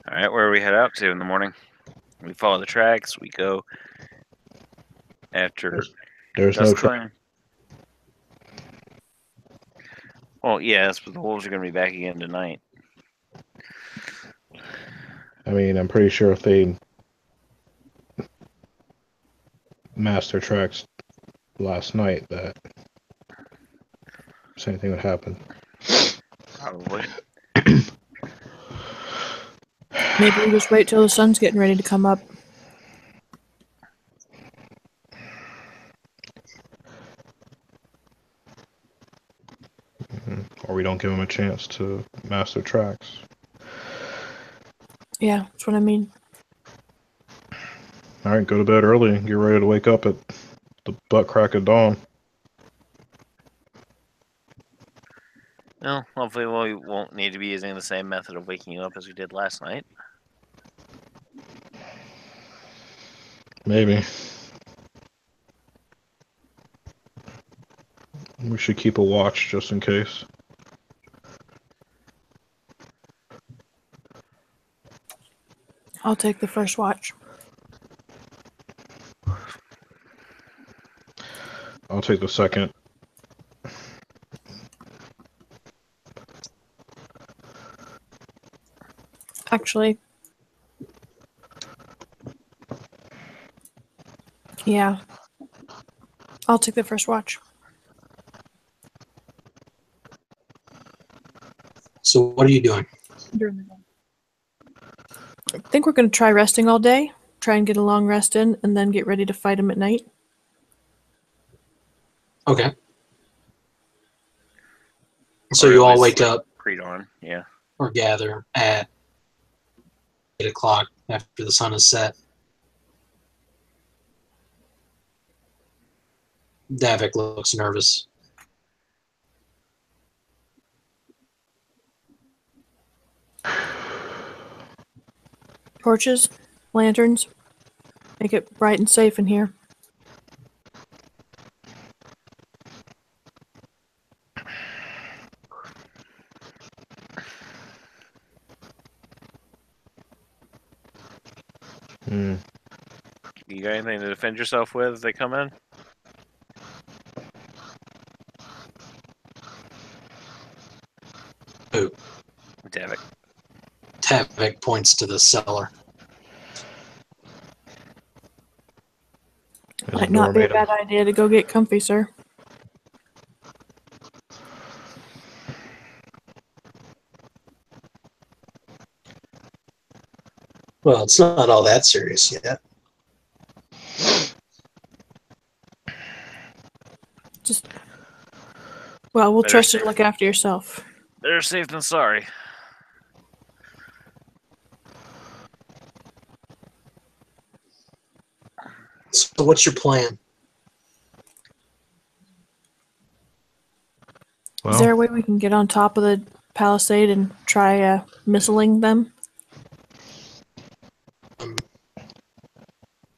Alright, where do we head out to in the morning? We follow the tracks, we go after There's no Dusk track. Clan. Well, yes, but the wolves are going to be back again tonight. I mean, I'm pretty sure if they masked their tracks last night, that same thing would happen. Probably. Maybe we just wait till the sun's getting ready to come up. Or we don't give them a chance to master tracks. Yeah, that's what I mean. All right, go to bed early and get ready to wake up at the butt crack of dawn. Well, hopefully we won't need to be using the same method of waking you up as we did last night. Maybe. We should keep a watch just in case. I'll take the first watch. I'll take the second. Actually, yeah. I'll take the first watch. So what are you doing? I think we're going to try resting all day, try and get a long rest in, and then get ready to fight them at night. Okay. So you all wake up Pre-dawn, yeah. or gather at 8 o'clock after the sun is set. Davik looks nervous. Torches, lanterns, make it bright and safe in here. You got anything to defend yourself with as they come in? Who? Davik. Davik points to the cellar. Might not be a bad idea to go get comfy, sir. Well, it's not all that serious yet. Just, well, we'll Better trust you to safe. look after yourself. Better safe than sorry. So what's your plan? Well, Is there a way we can get on top of the palisade and try missiling them?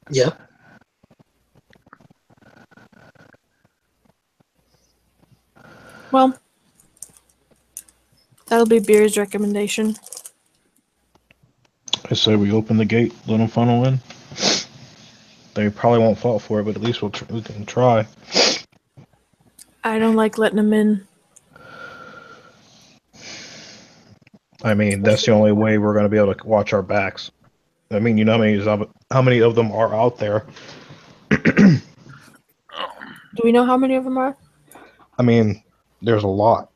Yeah. Well, that'll be Biri's recommendation. I say we open the gate, let them funnel in. They probably won't fall for it, but at least we can try. I don't like letting them in. I mean, that's the only way we're going to be able to watch our backs. I mean, you know how many of them are out there? Do we know how many of them are? I mean, there's a lot.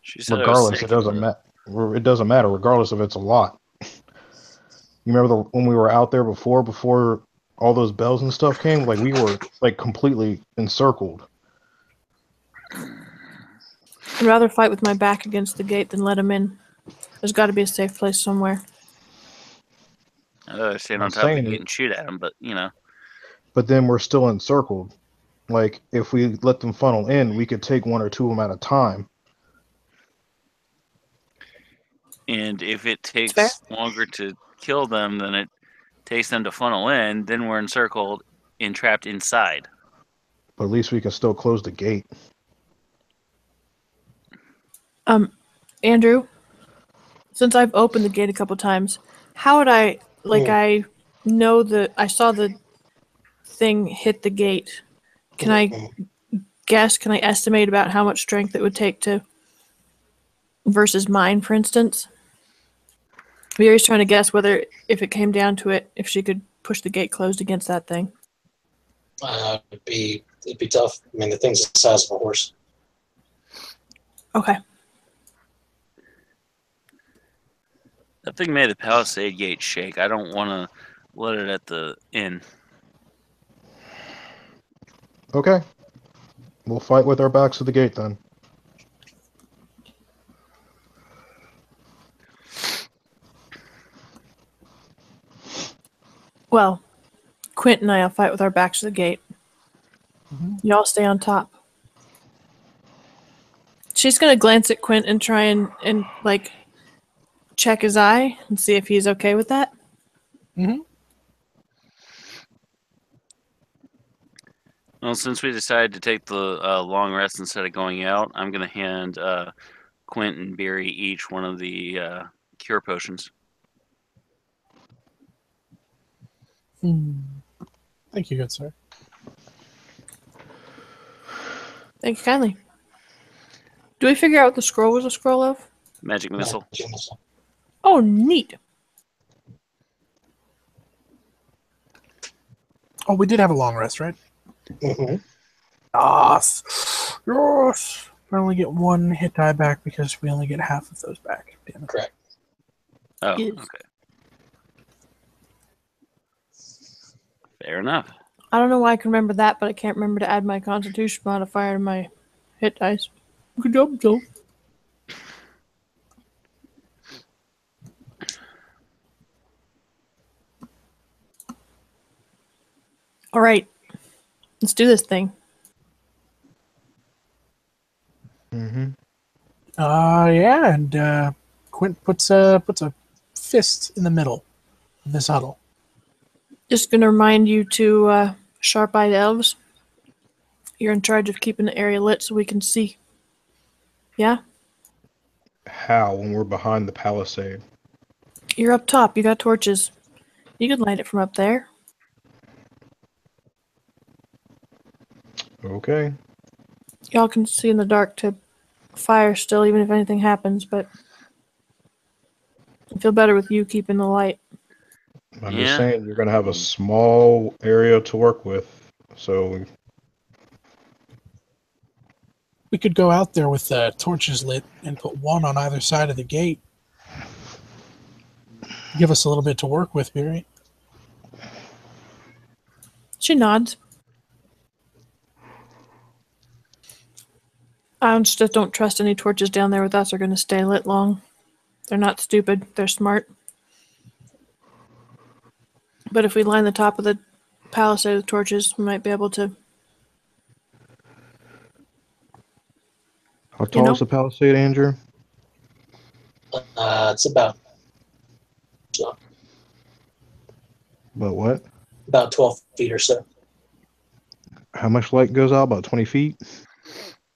She said Regardless, it doesn't matter. It doesn't matter, regardless if it's a lot. You remember when we were out there before all those bells and stuff came? Like, we were like completely encircled. I'd rather fight with my back against the gate than let them in. There's got to be a safe place somewhere. I stand on I'm top of the saying gate it. and shoot at them, but you know. But then we're still encircled. Like, if we let them funnel in, we could take one or two of them at a time. And if it fair. takes longer to kill them than it takes them to funnel in, then we're encircled and trapped inside. But at least we can still close the gate. Andrew, since I've opened the gate a couple times, how would I, like, I know that I saw the thing hit the gate. Can I guess, can I estimate about how much strength it would take to, versus mine, for instance? Biri's trying to guess whether, if it came down to it, if she could push the gate closed against that thing. It'd be it'd be tough. I mean, the thing's the size of a horse. Okay. That thing made the palisade gate shake. I don't want to let it at the inn. Okay. We'll fight with our backs to the gate then. Well, Quint and I'll fight with our backs to the gate. Y'all stay on top. She's gonna glance at Quint and try and like check his eye and see if he's okay with that. Mm-hmm. Well, since we decided to take the long rest instead of going out, I'm going to hand Quint and Biri each one of the cure potions. Thank you, good sir. Thank you kindly. Do we figure out what the scroll was a scroll of? Magic missile. Oh, neat. Oh, we did have a long rest, right? Mm-hmm. Yes. Yes. We only get one hit die back because we only get half of those back. Damn it. Correct. Oh, Yes. okay. Fair enough. I don't know why I can remember that, but I can't remember to add my Constitution modifier to my hit dice. Good job, Joe. All right, let's do this thing. Mm-hmm. Yeah, and Quint puts a fist in the middle of this huddle. Just gonna remind you to sharp-eyed elves. You're in charge of keeping the area lit so we can see. Yeah? How when we're behind the palisade? You're up top. You got torches. You can light it from up there. Okay. Y'all can see in the dark to fire still, even if anything happens, but I feel better with you keeping the light. I'm Yeah. just saying you're gonna have a small area to work with, so We could go out there with torches lit and put one on either side of the gate. Give us a little bit to work with, Biri. She nods. I just don't trust any torches down there with us are going to stay lit long. They're not stupid. They're smart. But if we line the top of the palisade with torches, we might be able to. how tall is the palisade, Andrew? It's about About what? about 12 feet or so. How much light goes out? About 20 feet?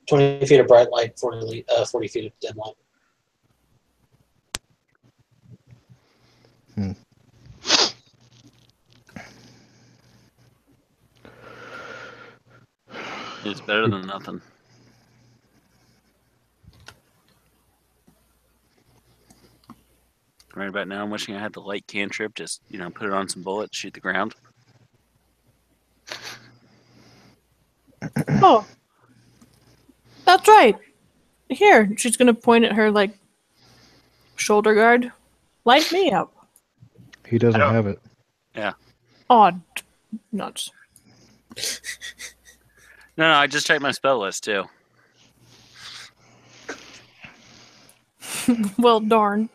20 feet of bright light, 40 feet of dim light. It's better than nothing. Right about now, I'm wishing I had the light cantrip. Just, put it on some bullets, shoot the ground. Oh, that's right. Here, she's going to point at her, like, shoulder guard. Light me up. He doesn't have it. Yeah. Odd. Nuts. No, I just checked my spell list, too. Well, darn.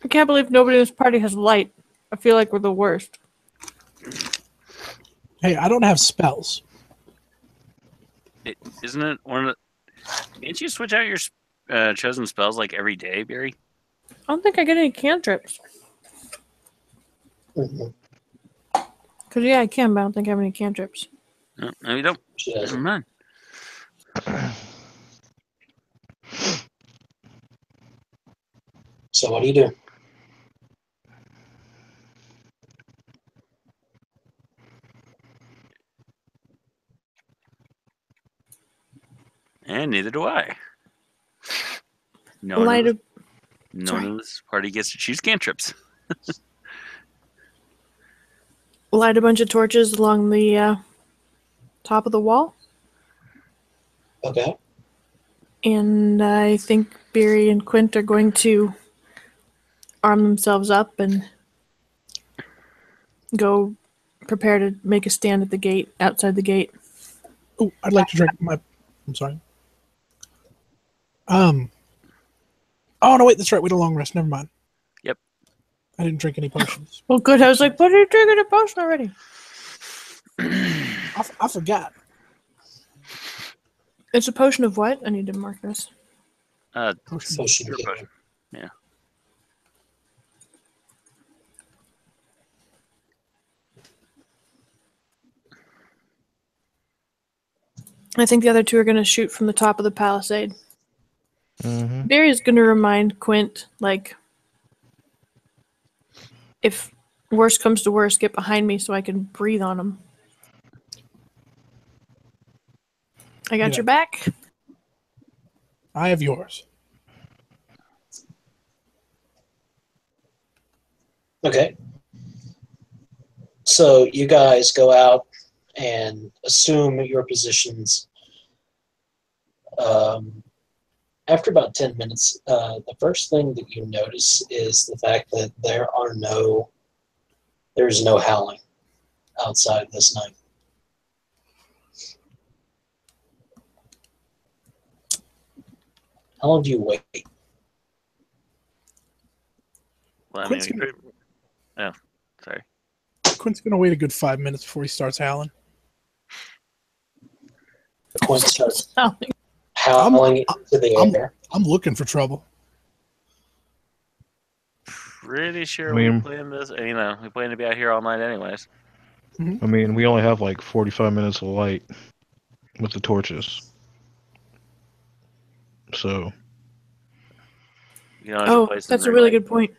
I can't believe nobody in this party has light. I feel like we're the worst. Hey, I don't have spells. Isn't it one of the... Can't you switch out your chosen spells, like, every day, Biri? I don't think I get any cantrips. Mm-hmm. Because, yeah, I can, but I don't think I have any cantrips. No, you don't. Never mind. So what do you do? And neither do I. No Light one Sorry. in this party gets to choose cantrips. light a bunch of torches along the top of the wall. Okay. And I think Biri and Quint are going to arm themselves up and go prepare to make a stand at the gate, outside the gate. Oh, I'd like to drink my... I'm sorry. Oh, no, wait, that's right. We had a long rest. Never mind. Yep. I didn't drink any potions. Well, good. I was like, what are you drinking a potion already? I forgot. It's a potion of what? I need to mark this. Potion. Pure potion. Yeah. I think the other two are going to shoot from the top of the palisade. Mm-hmm. Barry is going to remind Quint, like, if worst comes to worst, get behind me so I can breathe on him. I got Yeah. your back. I have yours. Okay. So you guys go out and assume your positions. After about 10 minutes, the first thing that you notice is the fact that there's no howling outside this night. How long do you wait? Well, I mean, Quint's we could... Oh, sorry. Quint's going to wait a good 5 minutes before he starts howling. Quint starts Howling. howling into the air. I'm looking for trouble. Pretty sure I mean- we planned this. You know, we plan to be out here all night anyways. I mean, we only have like 45 minutes of light with the torches. So, You know, Oh, that's a really good point.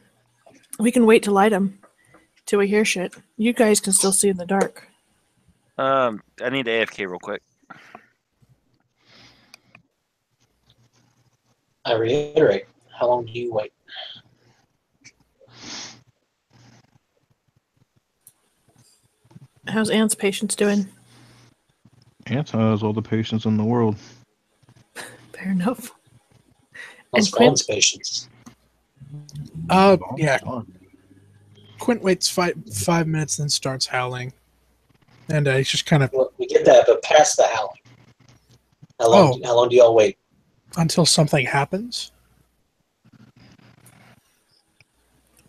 We can wait to light them till we hear shit. You guys can still see in the dark. I need to AFK real quick. I reiterate, how long do you wait? How's Ant's patience doing? Anton has all the patience in the world. Fair enough. What's And Quint? Vaughn's patience? Yeah. Quint waits 5 minutes, then starts howling. And he's just kind of... Well, we get that, but past the howling. How long do y'all wait? Until something happens.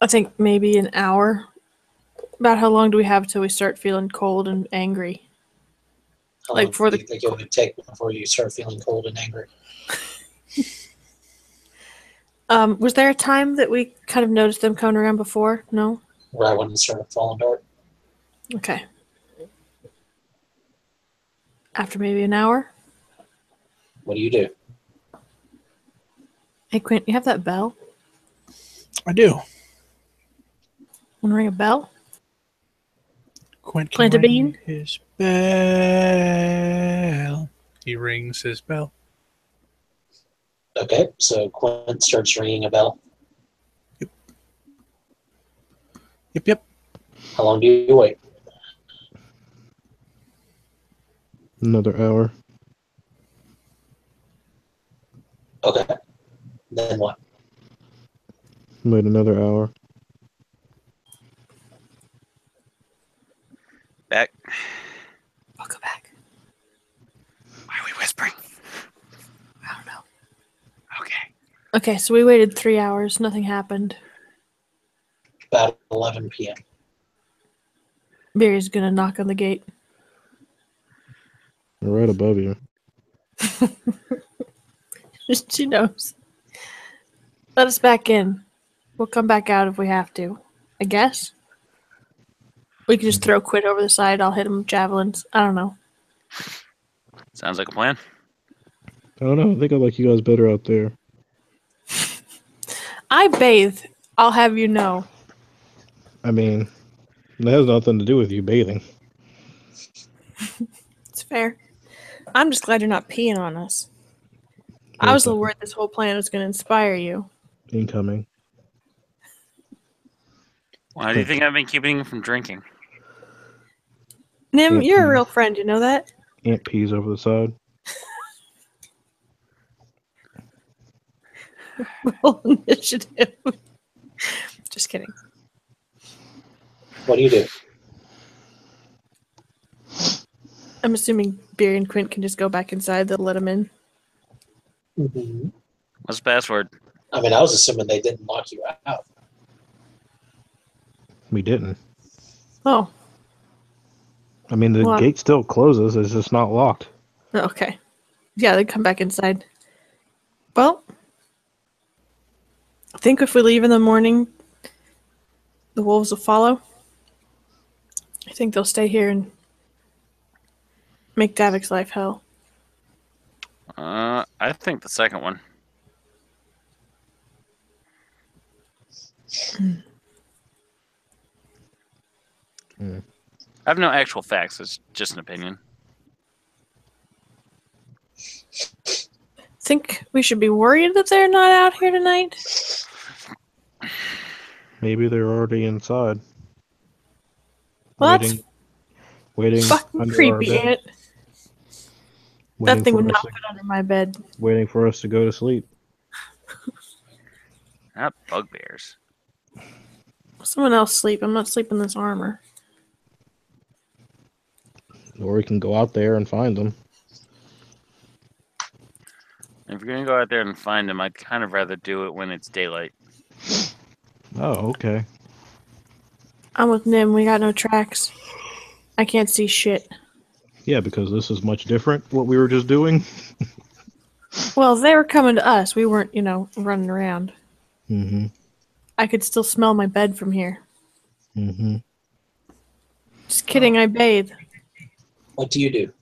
I think maybe an hour. About how long do we have till we start feeling cold and angry? How Like long for do the- you think it would take before you start feeling cold and angry? Was there a time that we kind of noticed them coming around before? No? Right when it started falling dark? Okay. After maybe an hour? What do you do? Hey, Quint, you have that bell? I do. Want to ring a bell? Quint can Plant a ring bean? his bell. He rings his bell. Okay, so Quint starts ringing a bell. Yep. How long do you wait? Another hour. Okay. Then what? Wait another hour. Back. I'll go back. Why are we whispering? I don't know. Okay. Okay, so we waited 3 hours. Nothing happened. About 11 p.m. Barry's gonna knock on the gate. Right above you. She knows. Let us back in. We'll come back out if we have to. I guess. We could just throw Quint over the side. I'll hit him with javelins. I don't know. Sounds like a plan. I don't know. I think I like you guys better out there. I bathe. I'll have you know. I mean, that has nothing to do with you bathing. It's fair. I'm just glad you're not peeing on us. I was a little worried this whole plan was going to inspire you. Incoming. Why do you think I've been keeping him from drinking? Nim, Ant you're a peas. real friend, you know that? Ant peas over the side. Roll initiative. Just kidding. What do you do? I'm assuming Biri and Quint can just go back inside. They'll let them in. Mm-hmm. What's the password? I mean, I was assuming they didn't lock you out. We didn't. Oh, I mean, the Well, gate still closes. It's just not locked. okay. Yeah, they come back inside. Well, I think if we leave in the morning, the wolves will follow. I think they'll stay here and make Davik's life hell. I think the second one. Hmm. I have no actual facts. It's just an opinion. Think we should be worried that they're not out here tonight? Maybe they're already inside. Well, that's waiting fucking under our creepy, bed. Aunt. Waiting That thing for would us not fit under my bed. waiting for us to go to sleep. Not bugbears. Someone else sleep. I'm not sleeping in this armor. Or we can go out there and find them. If you're gonna go out there and find them, I'd kind of rather do it when it's daylight. Oh, okay. I'm with Nim. We got no tracks. I can't see shit. Yeah, because this is much different, what we were just doing. Well, they were coming to us. We weren't, running around. Mm-hmm. I could still smell my bed from here. Mm-hmm. Just kidding, I bathe. What do you do?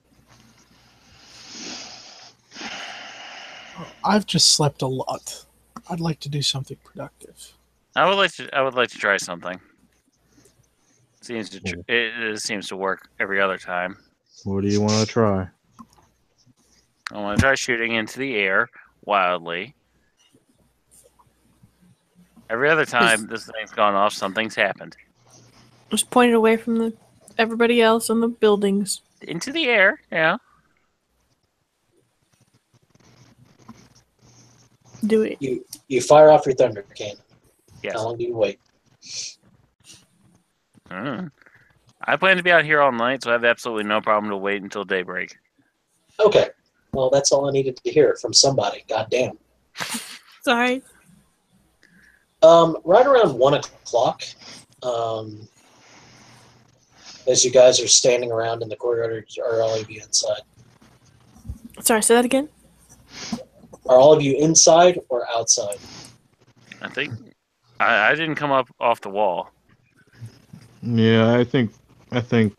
I've just slept a lot. I'd like to do something productive. I would like to try something. It seems to work every other time. What do you want to try? I want to try shooting into the air wildly. Every other time this thing's gone off, something's happened. Just pointed away from everybody else and the buildings. Into the air, yeah. Do it. You fire off your thunder cannon. Yes. How long do you wait? I plan to be out here all night, so I have absolutely no problem to wait until daybreak. Okay. Well, that's all I needed to hear from somebody. Goddamn. Sorry. Right around 1 o'clock, as you guys are standing around in the courtyard, are all of you inside? Sorry, say that again? Are all of you inside or outside? I think I didn't come up off the wall. Yeah, I think Ant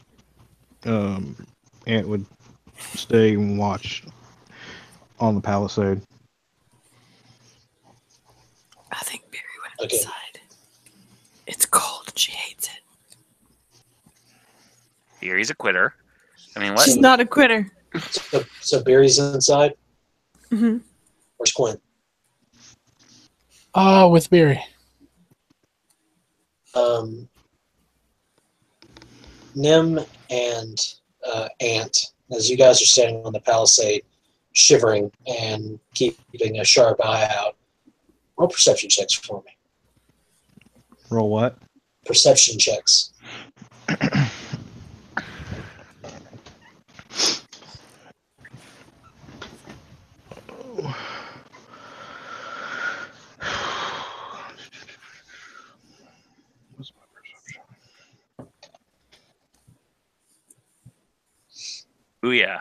would stay and watch on the palisade. I think Biri went Okay. inside. It's cold and she hates it. Here, he's a quitter. I mean, what? She's not a quitter. So Biri's inside? Mm-hmm. Where's Quint? With Biri. Nim and Ant, as you guys are standing on the palisade, shivering and keeping a sharp eye out, roll perception checks for me. Roll what? Perception checks. What's my perception? Ooh, yeah.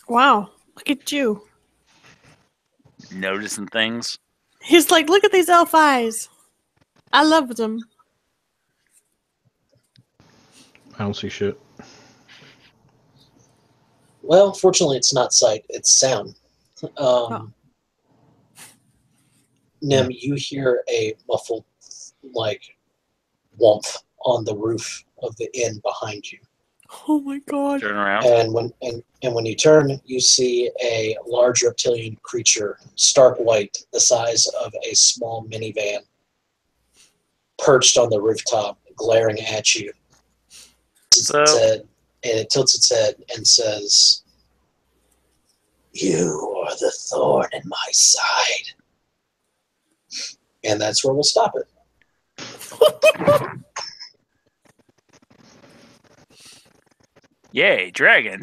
Wow, look at you. Noticing things. He's like, look at these elf eyes. I love them. I don't see shit. Well, fortunately, it's not sight; it's sound. Nim, you hear a muffled, whomp on the roof of the inn behind you. Oh my god. Turn around. And when you turn, you see a large reptilian creature, stark white, the size of a small minivan, perched on the rooftop, glaring at you. So, Said, and it tilts its head and says, "You are the thorn in my side." And that's where we'll stop it. Yay, dragon.